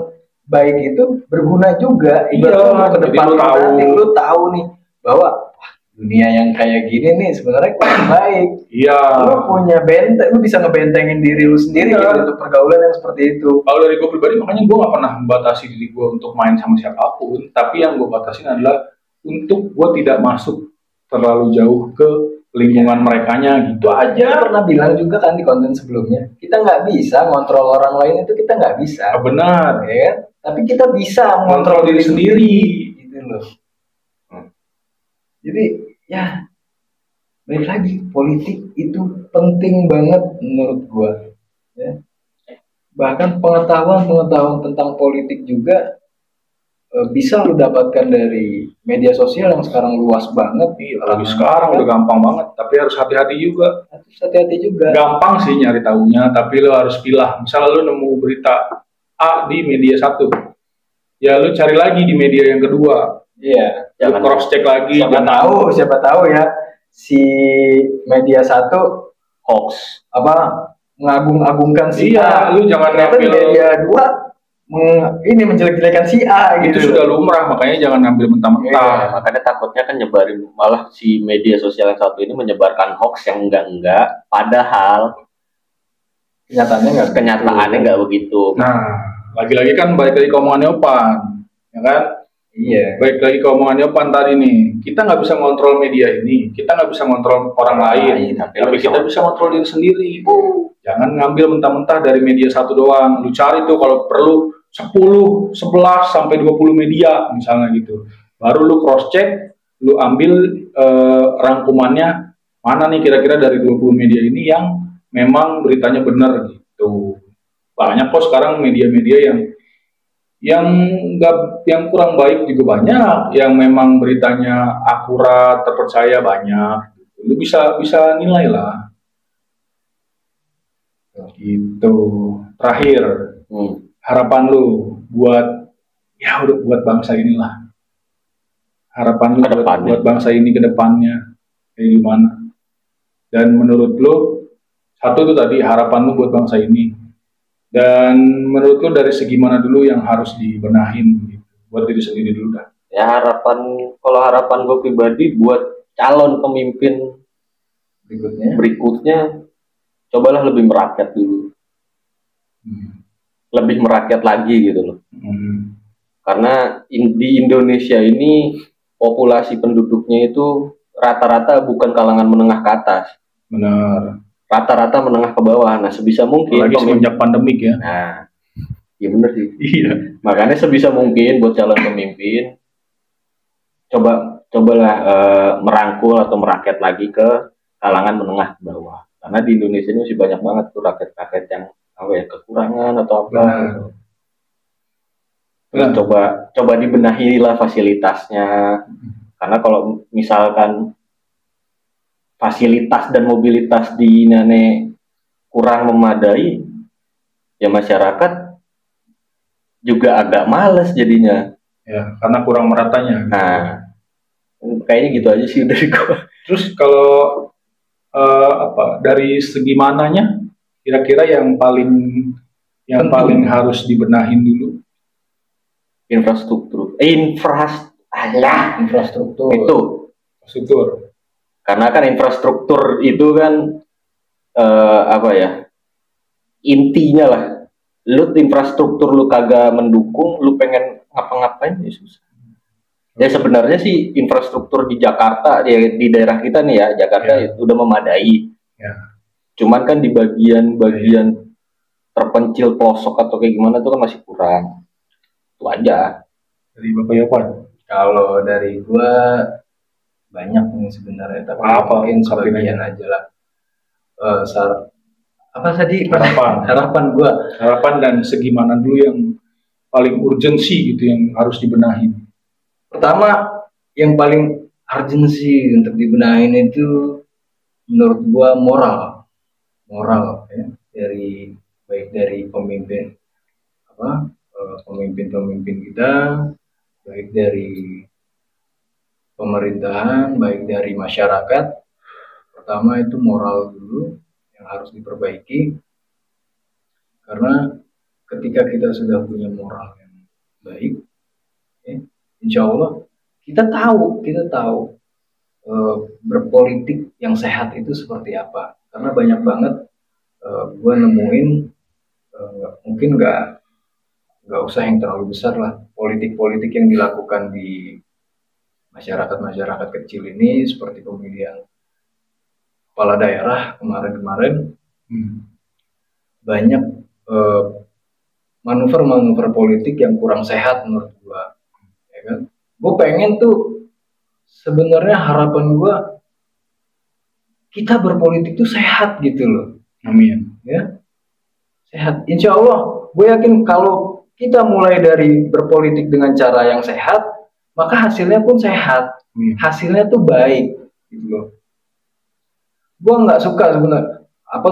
baik itu berguna juga. Iya, ke depan nanti lu tahu nih bahwa dunia yang kayak gini nih sebenarnya kurang baik. Iya. Lu punya benteng, lu bisa ngebentengin diri lu sendiri gitu untuk pergaulan yang seperti itu. Kalau dari gue pribadi, makanya gue gak pernah membatasi diri gue untuk main sama siapapun. Tapi yang gue batasin adalah untuk gue tidak masuk terlalu jauh ke lingkungan merekanya gitu aja. Kita pernah bilang juga kan di konten sebelumnya, kita nggak bisa ngontrol orang lain, itu kita nggak bisa. Benar. Ya, tapi kita bisa ngontrol diri sendiri. Gitu loh. Jadi ya balik lagi, politik itu penting banget menurut gua. Ya. Bahkan pengetahuan tentang politik juga bisa lu dapatkan dari media sosial yang sekarang luas banget. Apalagi sekarang udah gampang banget, tapi harus hati-hati juga. Gampang sih nyari tahunya, tapi lu harus pilah. Misalnya lu nemu berita A di media satu, ya lu cari lagi di media yang kedua. Iya, jangan cross check lagi. Siapa tahu ya si media satu hoax mengagung-agungkan si A. Lu jangan ngambil media dua ini menjelek-jelekan si A gitu. Itu sudah lumrah, makanya jangan ngambil mentah-mentah. Makanya takutnya kan nyebarin, malah si media sosial yang satu ini menyebarkan hoax yang enggak, padahal kenyataannya enggak begitu. Nah, lagi-lagi kan balik lagi ke omongannya Opan, ya kan? Iya. Baik lagi ke omongannya Opan tadi nih, kita nggak bisa ngontrol media ini, kita nggak bisa ngontrol orang lain, tapi kita bisa ngontrol diri sendiri. Jangan ngambil mentah-mentah dari media satu doang. Lu cari tuh kalau perlu 10, 11 sampai 20 media misalnya gitu. Baru lu cross check, lu ambil rangkumannya mana nih kira-kira dari 20 media ini yang memang beritanya benar gitu. Banyak kok sekarang media-media yang kurang baik juga banyak, yang memang beritanya akurat, terpercaya banyak. Lu bisa nilai lah. Gitu. Terakhir, harapan lu buat bangsa inilah. Harapan lu buat bangsa ini ke depannya kayak gimana? Dan menurut lu, satu itu tadi harapan lu buat bangsa ini. Dan menurut lu dari segi mana dulu yang harus dibenahin gitu, buat diri sendiri dulu dah. Ya kalau harapan gue pribadi buat calon pemimpin berikutnya cobalah lebih merakyat dulu. Lebih merakyat lagi gitu loh. Karena di Indonesia ini populasi penduduknya itu rata-rata bukan kalangan menengah ke atas. Benar. Rata-rata menengah ke bawah. Nah, sebisa mungkin Lagi semenjak pandemik ya. Nah, iya bener sih. Iya. Makanya sebisa mungkin buat calon pemimpin cobalah merangkul atau merakyat lagi ke kalangan menengah ke bawah. Karena di Indonesia ini masih banyak banget tuh rakyat-rakyat yang kekurangan atau apa. Gitu. Terus coba dibenahi lah fasilitasnya. Karena kalau misalkan fasilitas dan mobilitas di Nane kurang memadai, ya masyarakat juga agak males jadinya. Ya, karena kurang meratanya. Nah, kayaknya gitu aja sih dari gua. Terus kalau dari segi mananya, kira-kira yang paling harus dibenahin dulu? Infrastruktur. Infrastruktur. Infrastruktur. Karena kan infrastruktur itu kan intinya lah. Lu infrastruktur lu kagak mendukung, lu pengen ngapa-ngapain ya susah. Ya sebenarnya sih infrastruktur di Jakarta di daerah kita nih ya, Jakarta itu udah memadai. Ya. Cuman kan di bagian terpencil pelosok atau kayak gimana tuh kan masih kurang. Itu aja. Dari Bapak Yopan. Kalau dari gua banyak nih sebenarnya, tapi mungkin sebagian aja lah. Apa tadi harapan gua? Harapan dan segi mana dulu yang paling urgensi gitu yang harus dibenahi? Pertama, yang paling urgensi untuk dibenahin itu menurut gua moral ya, baik dari pemimpin pemimpin kita, baik dari pemerintahan, baik dari masyarakat. Pertama itu moral dulu yang harus diperbaiki, karena ketika kita sudah punya moral yang baik, insya Allah kita tahu berpolitik yang sehat itu seperti apa. Karena banyak banget gue nemuin mungkin nggak usah yang terlalu besar lah, politik yang dilakukan di masyarakat kecil ini, seperti pemilihan kepala daerah kemarin banyak manuver politik yang kurang sehat menurut gua, ya kan? Gue pengen tuh sebenarnya harapan gua kita berpolitik tuh sehat gitu loh. Amin. Ya, sehat. Insya Allah, gue yakin kalau kita mulai dari berpolitik dengan cara yang sehat, maka hasilnya pun sehat. Hasilnya tuh baik, gitu loh. Gue nggak suka sebenarnya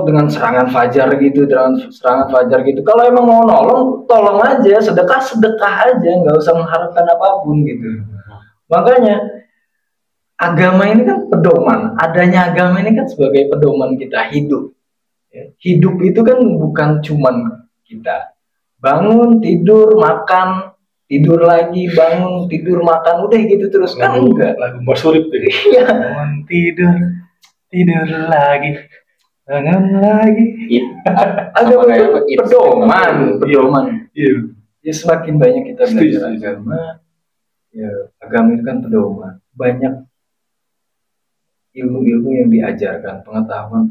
dengan serangan fajar gitu. Kalau emang mau nolong, tolong aja, sedekah aja, nggak usah mengharapkan apapun gitu. Makanya agama ini kan pedoman. Adanya agama ini kan sebagai pedoman kita hidup. Hidup itu kan bukan cuman kita bangun, tidur, makan, tidur lagi, bangun, tidur, makan, udah gitu terus. Kan enggak. Lagu Mbak Surip tuh. Iya. Bangun, tidur lagi, bangun lagi. Agama itu pedoman. Iya. Ya semakin banyak kita belajar agama, ya agama itu kan pedoman. Banyak ilmu-ilmu yang diajarkan, pengetahuan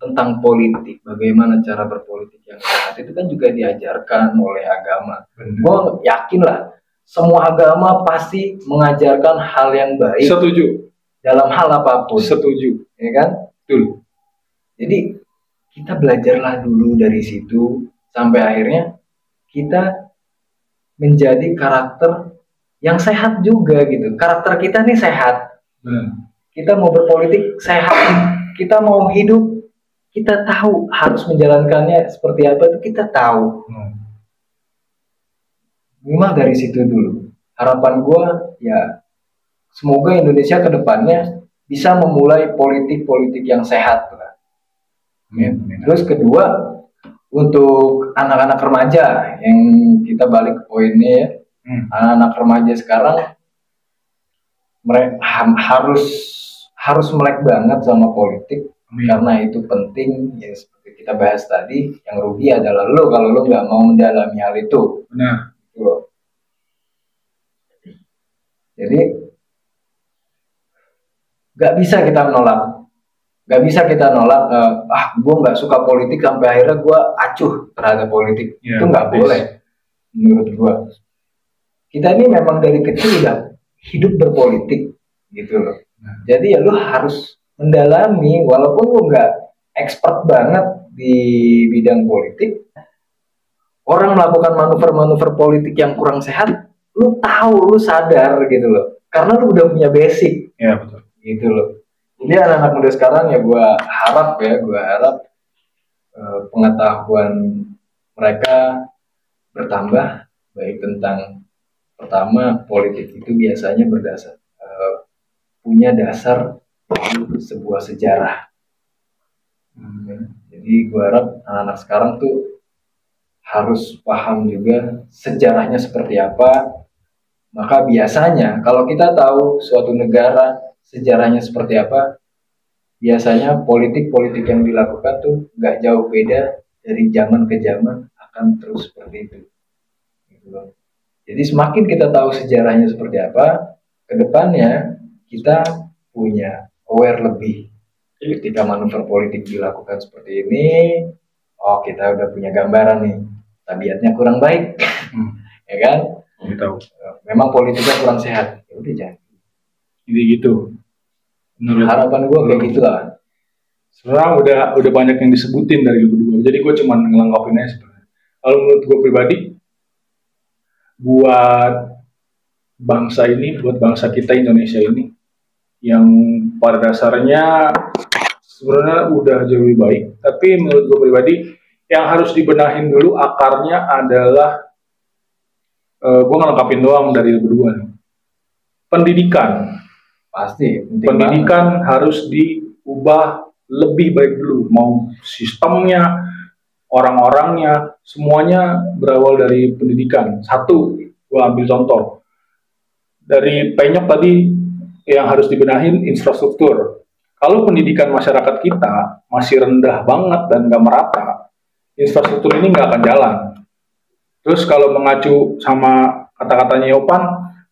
tentang politik, bagaimana cara berpolitik yang sehat, itu kan juga diajarkan oleh agama. Gue yakin lah, semua agama pasti mengajarkan hal yang baik. Setuju. Dalam hal apapun. Setuju. Ya kan? Betul. Jadi kita belajarlah dulu dari situ sampai akhirnya kita menjadi karakter yang sehat juga gitu. Karakter kita nih sehat. Kita mau berpolitik sehat, kita mau hidup, kita tahu harus menjalankannya seperti apa, itu kita tahu. Minimal dari situ dulu. Harapan gue ya semoga Indonesia ke depannya bisa memulai politik yang sehat. Terus kedua, untuk anak-anak remaja yang kita balik ke poinnya ya, anak-anak remaja sekarang mereka harus melek banget sama politik. Karena itu penting ya, seperti kita bahas tadi, yang rugi adalah lo kalau lo nggak mau mendalami hal itu. Benar. Jadi nggak bisa kita menolak, nggak bisa kita nolak. Gue nggak suka politik sampai akhirnya gue acuh terhadap politik. Ya, Itu nggak boleh menurut gue. Kita ini memang dari kecil udah hidup berpolitik gitu loh. Jadi ya lu harus mendalami, walaupun lu nggak expert banget di bidang politik. Orang melakukan manuver-manuver politik yang kurang sehat, lu tahu, lu sadar gitu loh. Karena lu udah punya basic. Ya betul. Gitu loh. Jadi anak-anak muda sekarang ya gue harap pengetahuan mereka bertambah, baik tentang pertama politik itu biasanya berdasar punya dasar sebuah sejarah. Jadi gue harap anak-anak sekarang tuh harus paham juga sejarahnya seperti apa. Maka biasanya kalau kita tahu suatu negara sejarahnya seperti apa, biasanya politik-politik yang dilakukan tuh nggak jauh beda dari zaman ke zaman, akan terus seperti itu. Gitu loh. Jadi semakin kita tahu sejarahnya seperti apa, kedepannya kita punya aware lebih. Ketika manuver politik dilakukan seperti ini, oh kita udah punya gambaran nih, tabiatnya kurang baik, ya kan? Tahu. Memang politiknya kurang sehat, ya udah jangan. Jadi gitu. Menurut Harapan gue kayak gitulah. Sebenarnya udah banyak yang disebutin dari lu berdua. Jadi gue cuma ngelengkapin aja sebenarnya. Kalau menurut gue pribadi, buat bangsa ini, buat bangsa kita Indonesia ini, yang pada dasarnya sebenarnya udah jauh lebih baik. Tapi menurut gue pribadi, yang harus dibenahin dulu akarnya adalah gue ngelengkapin doang dari berdua. Pendidikan. Pasti. Pendidikan harus diubah lebih baik dulu. Mau sistemnya, orang-orangnya, semuanya berawal dari pendidikan. Satu, gue ambil contoh. Dari Penyok tadi, yang harus dibenahin infrastruktur. Kalau pendidikan masyarakat kita masih rendah banget dan gak merata, infrastruktur ini gak akan jalan. Terus kalau mengacu sama kata-katanya Yopan,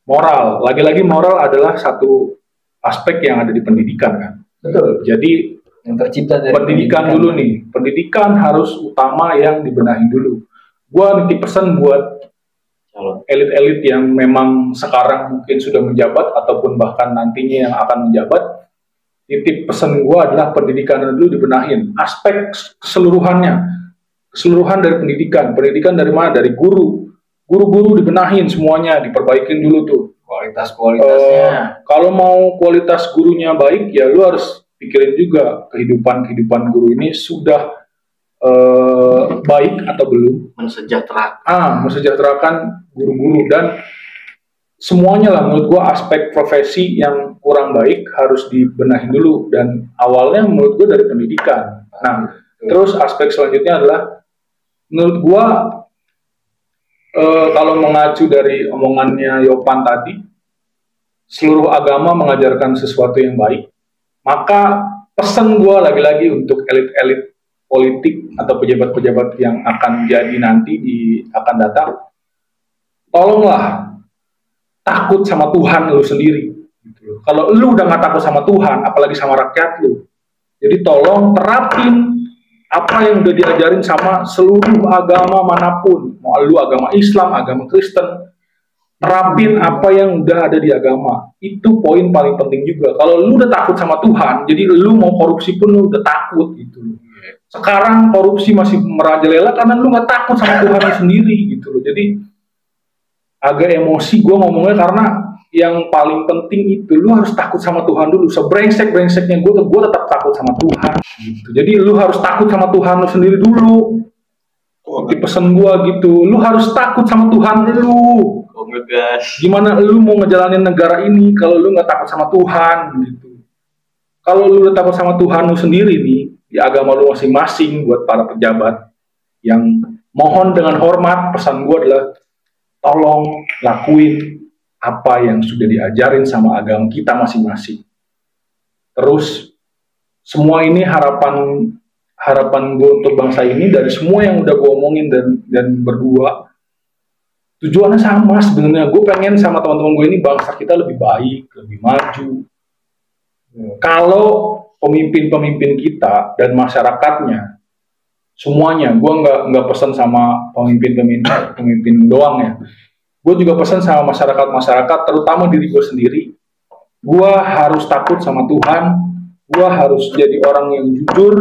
moral. Lagi-lagi moral adalah satu aspek yang ada di pendidikan kan. Betul. Jadi yang tercipta dari pendidikan dulu nih. Pendidikan harus utama yang dibenahin dulu. Gua nitip pesan buat elit-elit yang memang sekarang mungkin sudah menjabat ataupun bahkan nantinya yang akan menjabat. Nitip pesan gua adalah pendidikan dulu dibenahin. Aspek keseluruhannya. Keseluruhan dari pendidikan dari mana? Dari guru dibenahin semuanya, diperbaikin dulu tuh kualitasnya. Kalau mau kualitas gurunya baik, ya lu harus pikirin juga kehidupan guru ini sudah baik atau belum. Mensejahterakan guru-guru dan semuanya lah. Menurut gua aspek profesi yang kurang baik harus dibenahin dulu, dan awalnya menurut gua dari pendidikan. Nah, terus aspek selanjutnya adalah menurut gua kalau mengacu dari omongannya Yopan tadi, seluruh agama mengajarkan sesuatu yang baik. Maka pesan gua lagi-lagi untuk elit-elit politik atau pejabat-pejabat yang akan jadi nanti akan datang, tolonglah takut sama Tuhan lu sendiri. Kalau lu udah gak takut sama Tuhan, apalagi sama rakyat lu, jadi tolong terapin apa yang udah diajarin sama seluruh agama manapun, mau lu agama Islam, agama Kristen, terapin apa yang udah ada di agama. Itu poin paling penting juga. Kalau lu udah takut sama Tuhan, jadi lu mau korupsi pun lu udah takut gitu. Sekarang korupsi masih merajalela karena lu gak takut sama Tuhan sendiri gitu loh. Jadi agak emosi gue ngomongnya, karena yang paling penting itu lu harus takut sama Tuhan dulu. Sebrengsek-brengseknya gue tetap takut sama Tuhan gitu. Jadi lu harus takut sama Tuhan lu sendiri dulu. Di pesan gue gitu, lu harus takut sama Tuhan dulu. Gimana lu mau ngejalanin negara ini kalau lu nggak takut sama Tuhan gitu. Kalau lu udah takut sama Tuhan lu sendiri nih, di agama lu masing-masing, buat para pejabat yang mohon dengan hormat, pesan gue adalah tolong lakuin apa yang sudah diajarin sama agama kita masing-masing. Terus semua ini harapan gue untuk bangsa ini, dari semua yang udah gue omongin dan berdua, tujuannya sama sebenarnya. Gue pengen sama teman-teman gue ini bangsa kita lebih baik, lebih maju. Kalau pemimpin-pemimpin kita dan masyarakatnya semuanya, gue nggak pesan sama pemimpin doang ya. Gue juga pesan sama masyarakat, terutama diri gue sendiri. Gue harus takut sama Tuhan. Gue harus jadi orang yang jujur.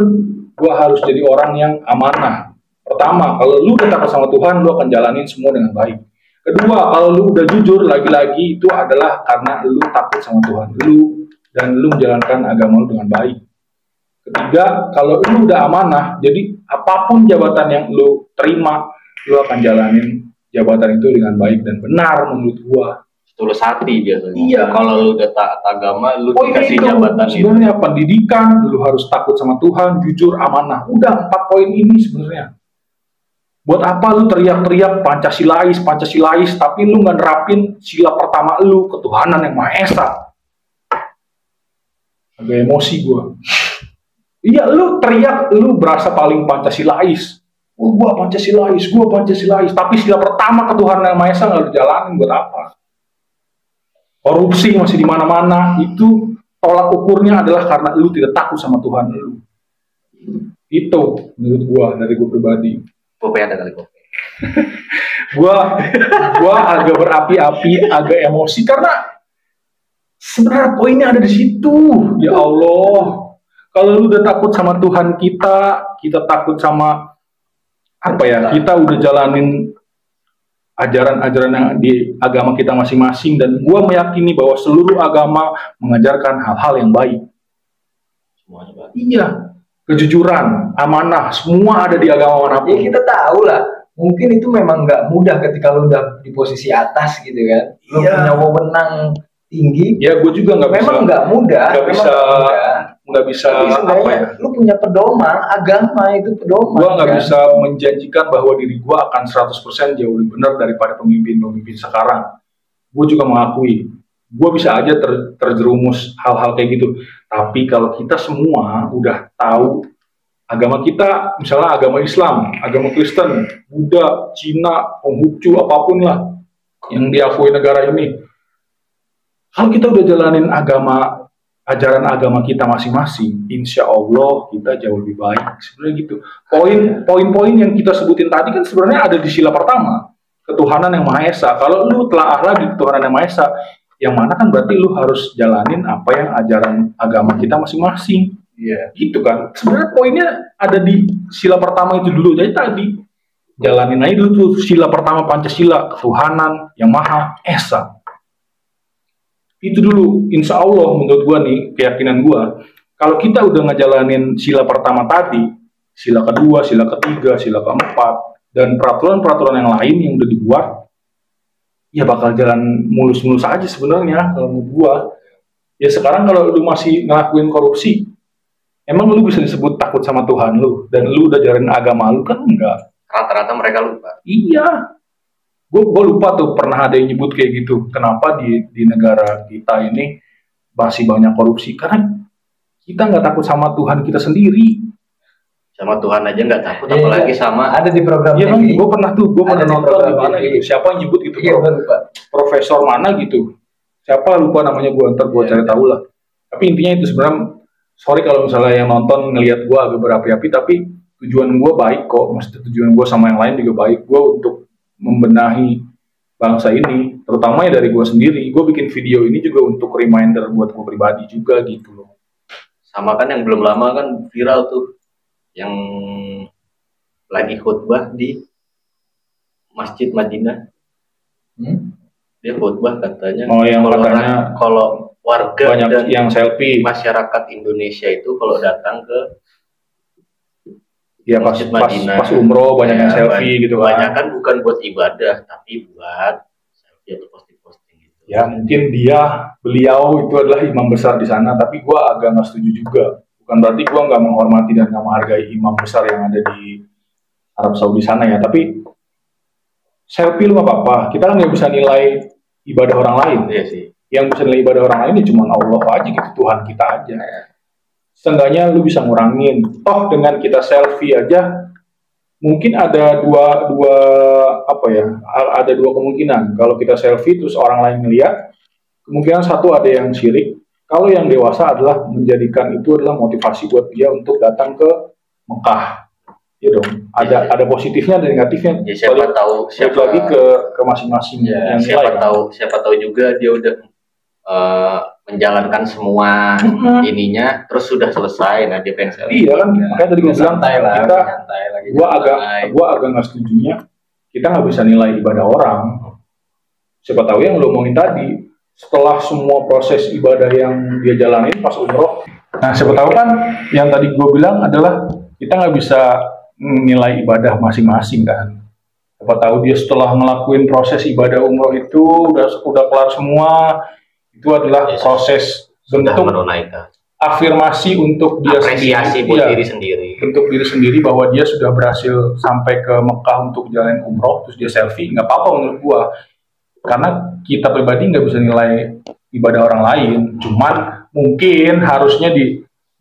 Gue harus jadi orang yang amanah. Pertama, kalau lu udah takut sama Tuhan, lu akan jalanin semua dengan baik. Kedua, kalau lu udah jujur, lagi-lagi itu adalah karena lu takut sama Tuhan lu dan lu menjalankan agama lu dengan baik. Ketiga, kalau lu udah amanah, jadi apapun jabatan yang lu terima, lu akan jalanin jabatan itu dengan baik dan benar menurut gua. Tulus hati biasanya. Iya. Kalau lu udah taat agama, lu dikasih itu, jabatan itu. sebenarnya pendidikan, lu harus takut sama Tuhan, jujur, amanah. Udah 4 poin ini sebenarnya. Buat apa lu teriak-teriak Pancasilais, tapi lu nggak nerapin sila pertama lu, ketuhanan yang Maha Esa. Agak emosi gua. Iya, lu teriak, lu berasa paling Pancasilais. Oh, gua Pancasilais. Tapi sila pertama ketuhanan yang Maha Esa nggak dijalanin, buat apa? Korupsi masih di mana-mana. Itu tolak ukurnya adalah karena lu tidak takut sama Tuhan lu. Itu menurut gua, dari gua pribadi. Kopi ada kali kopi. gua agak berapi-api, agak emosi karena sebenarnya poinnya ada di situ. Ya Allah. Kalau lu udah takut sama Tuhan kita takut sama apa ya? Kita udah jalanin ajaran-ajaran yang di agama kita masing-masing, dan gua meyakini bahwa seluruh agama mengajarkan hal-hal yang baik. Semuanya baik. Iya, kejujuran, amanah, semua ada di agama manapun. Ya kita tahu lah, mungkin itu memang nggak mudah ketika lu udah di posisi atas gitu kan. Lu punya wewenang tinggi. Ya, gue juga nggak bisa. Memang nggak mudah. Nggak bisa. Tapi apa ya? Lu punya pedoman, agama itu pedoman. Gue nggak bisa menjanjikan bahwa diri gue akan 100% jauh lebih benar daripada pemimpin-pemimpin sekarang. Gue juga mengakui, gue bisa aja terjerumus hal-hal kayak gitu. Tapi kalau kita semua udah tahu agama kita, misalnya agama Islam, agama Kristen, Buddha, Cina, Konghucu, apapun lah yang diakui negara ini, kalau kita udah jalanin ajaran agama kita masing-masing, insya Allah kita jauh lebih baik. Sebenarnya gitu. Poin-poin yang kita sebutin tadi kan sebenarnya ada di sila pertama, ketuhanan yang Maha Esa. Kalau lu telaah lagi ketuhanan yang Maha Esa, yang mana kan berarti lu harus jalanin apa yang ajaran agama kita masing-masing. Iya. Gitu kan. Sebenarnya poinnya ada di sila pertama itu dulu. Jadi tadi jalanin aja dulu tuh sila pertama Pancasila, ketuhanan yang Maha Esa. Itu dulu, insya Allah menurut gua nih, keyakinan gua, kalau kita udah ngejalanin sila pertama tadi, sila kedua, sila ketiga, sila keempat, dan peraturan-peraturan yang lain yang udah dibuat, ya bakal jalan mulus-mulus aja sebenarnya kalau menurut gua. Ya sekarang kalau lu masih ngelakuin korupsi, emang lu bisa disebut takut sama Tuhan lu, dan lu udah jalanin agama lu kan enggak. Rata-rata mereka lupa. Iya. Gue lupa tuh pernah ada yang nyebut kayak gitu. Kenapa di negara kita ini masih banyak korupsi? Karena kita nggak takut sama Tuhan kita sendiri. Sama Tuhan aja nggak takut, apalagi sama. Ada di program Iya kan, gue pernah nonton di mana TV. gitu. Siapa yang nyebut gitu? Iya, lupa. Profesor mana gitu? Siapa lupa namanya, ntar gue cari tahu lah. Tapi intinya itu sebenarnya, sorry kalau misalnya yang nonton ngelihat gue agak berapi-api, tapi tujuan gue baik kok. Maksudnya tujuan gue sama yang lain juga baik. Gue untuk membenahi bangsa ini, terutama ya dari gue sendiri. Gue bikin video ini juga untuk reminder buat gue pribadi juga gitu loh. Sama kan yang belum lama kan viral tuh, yang lagi khutbah di Masjid Madinah. Dia khutbah katanya, yang katanya kalau warga banyak dan yang selfie, masyarakat Indonesia itu kalau datang ke ya pas umroh banyak yang selfie gitu kan. Banyak kan bukan buat ibadah, tapi buat selfie atau posting gitu. Ya mungkin beliau itu adalah imam besar di sana, tapi gue agak nggak setuju juga. Bukan berarti gue nggak menghormati dan nggak menghargai imam besar yang ada di Arab Saudi sana ya. Tapi selfie lu nggak apa-apa. Kita kan nggak bisa nilai ibadah orang lain. Iya sih. Yang bisa nilai ibadah orang lain ya cuma Allah aja gitu, Tuhan kita aja. Seenggaknya lu bisa ngurangin. Toh dengan kita selfie aja mungkin ada ada dua kemungkinan. Kalau kita selfie terus orang lain ngeliat, kemungkinan satu ada yang syirik, Kalau yang dewasa adalah menjadikan itu adalah motivasi buat dia untuk datang ke Mekah. Ya dong, ada positifnya, ada negatifnya. Ya, siapa tahu lagi ke masing-masing ya, yang nilai. Siapa tahu juga dia udah menjalankan semua ininya, terus sudah selesai, nah dia pengen selfie. Iya kan, makanya tadi gue bilang gua agak nggak setujunya kita nggak bisa nilai ibadah orang. Siapa tahu yang lo omongin tadi, setelah semua proses ibadah yang dia jalanin pas umroh, nah siapa tahu kan yang tadi gue bilang adalah kita nggak bisa nilai ibadah masing-masing kan. Siapa tahu dia setelah ngelakuin proses ibadah umroh itu udah kelar semua, itu adalah proses bentuk afirmasi untuk dia apresiasi buat diri sendiri. Untuk diri sendiri bahwa dia sudah berhasil sampai ke Mekah untuk jalan umroh, terus dia selfie, nggak apa-apa menurut gua. Karena kita pribadi nggak bisa nilai ibadah orang lain, cuman mungkin harusnya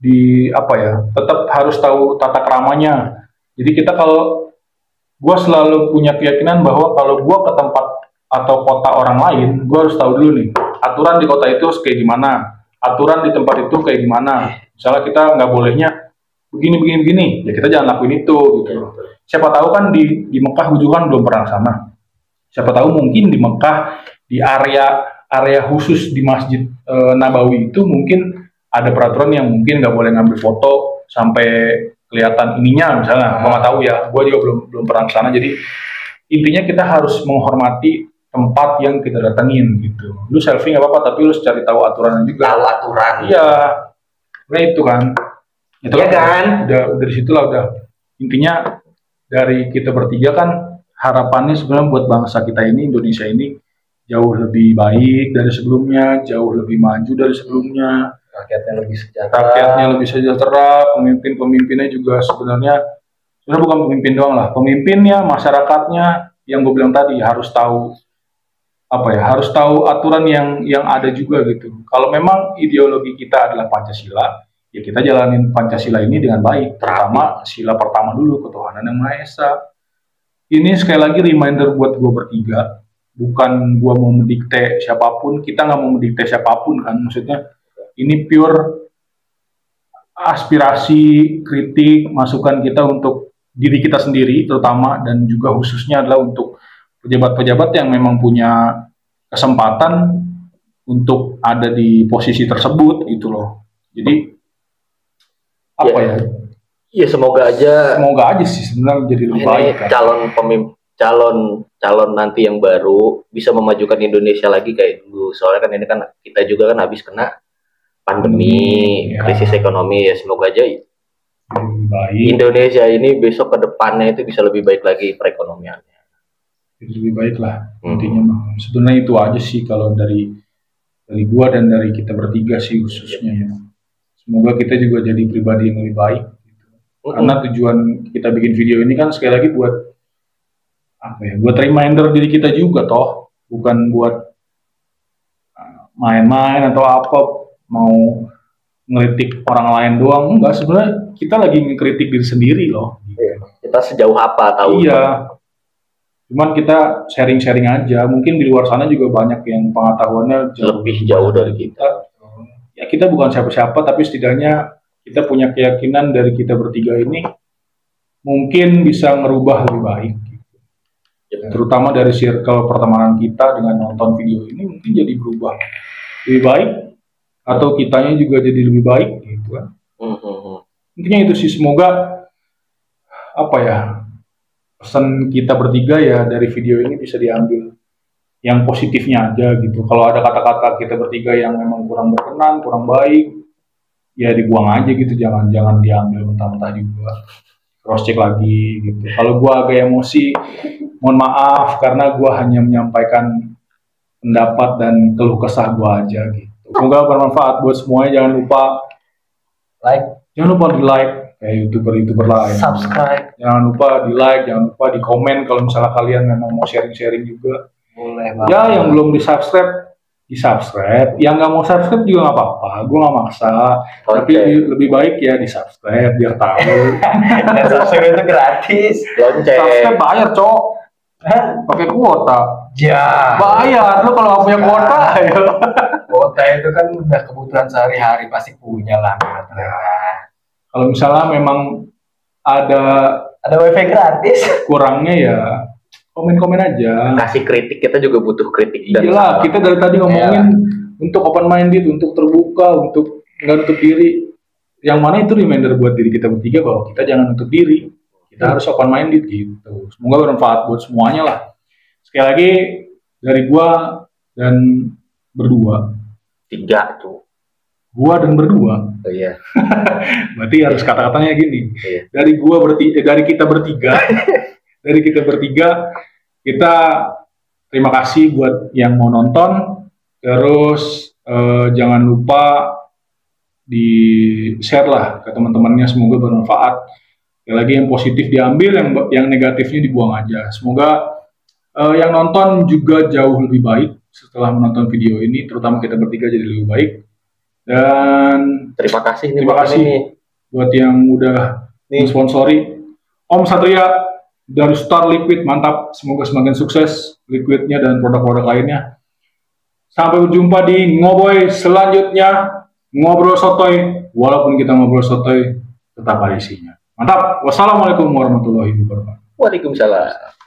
di apa ya, tetap harus tahu tata keramanya. Jadi kita kalau gue selalu punya keyakinan bahwa kalau gue ke tempat atau kota orang lain, gue harus tahu dulu nih aturan di kota itu kayak gimana, aturan di tempat itu kayak gimana. Misalnya kita nggak bolehnya begini, ya kita jangan lakuin itu gitu. Siapa tahu kan di Mekah gue juga kan belum pernah sana. Siapa tahu mungkin di Mekah di area khusus di Masjid Nabawi itu mungkin ada peraturan yang mungkin nggak boleh ngambil foto sampai kelihatan ininya misalnya. Gue nggak tahu ya, gue juga belum pernah ke sana. Jadi intinya kita harus menghormati tempat yang kita datengin gitu. Lu selfie nggak apa-apa, tapi lu cari tahu aturan juga. Tahu aturan. Iya, nah itu kan. Itu ya kan. Udah dari situlah udah. Intinya dari kita bertiga kan harapannya sebenarnya buat bangsa kita ini, Indonesia ini jauh lebih baik dari sebelumnya, jauh lebih maju dari sebelumnya. Rakyatnya lebih sejahtera, pemimpinnya juga sebenarnya bukan pemimpin doang lah, pemimpinnya, masyarakatnya yang gue bilang tadi harus tahu harus tahu aturan yang ada juga gitu. Kalau memang ideologi kita adalah Pancasila, ya kita jalanin Pancasila ini dengan baik. Pertama, sila pertama dulu, ketuhanan yang Maha Esa. Ini sekali lagi reminder buat gue bertiga, bukan gue mau mendikte siapapun, kita nggak mau mendikte siapapun kan, maksudnya ini pure aspirasi, kritik, masukan kita untuk diri kita sendiri terutama, dan juga khususnya adalah untuk pejabat-pejabat yang memang punya kesempatan untuk ada di posisi tersebut gitu loh. Jadi ya semoga aja sih sebenarnya jadi lebih baik kan. calon nanti yang baru bisa memajukan Indonesia lagi kayak dulu. Soalnya kan ini kan kita juga kan habis kena pandemi, krisis ekonomi, ya semoga aja Indonesia ini besok ke depannya itu bisa lebih baik lagi perekonomiannya. Lebih baik lah intinya. Sebenarnya itu aja sih kalau dari gua dan dari kita bertiga sih khususnya ya. Semoga kita juga jadi pribadi yang lebih baik. Karena tujuan kita bikin video ini kan sekali lagi buat buat reminder diri kita juga toh, bukan buat main-main atau apa, mau ngelitik orang lain doang. Enggak, sebenarnya kita lagi ngekritik diri sendiri loh. Kita sejauh apa tahu? Iya. Cuman kita sharing-sharing aja. Mungkin di luar sana juga banyak yang pengetahuannya lebih jauh dari kita. Ya kita bukan siapa-siapa, tapi setidaknya kita punya keyakinan dari kita bertiga ini mungkin bisa ngerubah lebih baik. Terutama dari circle pertemanan kita dengan nonton video ini mungkin jadi berubah lebih baik, atau kitanya juga jadi lebih baik gitu kan. Intinya itu sih, semoga pesan kita bertiga ya dari video ini bisa diambil yang positifnya aja gitu. Kalau ada kata-kata kita bertiga yang memang kurang berkenan, kurang baik, ya dibuang aja gitu, jangan diambil mentah-mentah juga. Cross check lagi gitu. Kalau gua agak emosi, mohon maaf karena gue hanya menyampaikan pendapat dan keluh kesah gue aja gitu. Semoga bermanfaat buat semuanya. Jangan lupa di like kayak youtuber lain. Subscribe. Jangan lupa di like, jangan lupa di komen kalau misalnya kalian memang mau sharing juga. Boleh banget. Ya yang belum di subscribe, yang nggak mau subscribe juga nggak apa-apa, gue nggak maksa. Tapi lebih baik ya di subscribe biar tahu. Subscribe itu gratis. Subscribe bayar cok. Pakai kuota. Ya. Bayar lu kalau nggak punya kuota, ayo. Kuota itu kan udah kebutuhan sehari-hari, pasti punya lah. Kalau misalnya memang ada wifi gratis. kurangnya ya komen-komen aja. Kasih kritik, kita juga butuh kritik. Iyalah, kita dari tadi ngomongin untuk open minded, untuk terbuka, untuk nggak nutup diri. Yang mana itu reminder buat diri kita bertiga bahwa kita jangan nutup diri. Kita harus open minded gitu. Semoga bermanfaat buat semuanya lah. Sekali lagi dari gua dan berdua. 3 tuh. Gua dan berdua. Oh iya. Berarti harus kata-katanya gini. Iya. Dari kita bertiga, dari kita bertiga, kita terima kasih buat yang mau nonton. Terus jangan lupa di share lah ke teman-temannya, semoga bermanfaat. Sekali lagi yang positif diambil, yang negatifnya dibuang aja. Semoga yang nonton juga jauh lebih baik setelah menonton video ini, terutama kita bertiga jadi lebih baik. Dan terima kasih buat yang udah sponsori. Om Satria dari Star Liquid, mantap. Semoga semakin sukses liquidnya dan produk-produk lainnya. Sampai berjumpa di Ngoboy selanjutnya. Ngobrol sotoy, walaupun kita ngobrol sotoy tetap ada isinya. Mantap. Wassalamualaikum warahmatullahi wabarakatuh. Waalaikumsalam.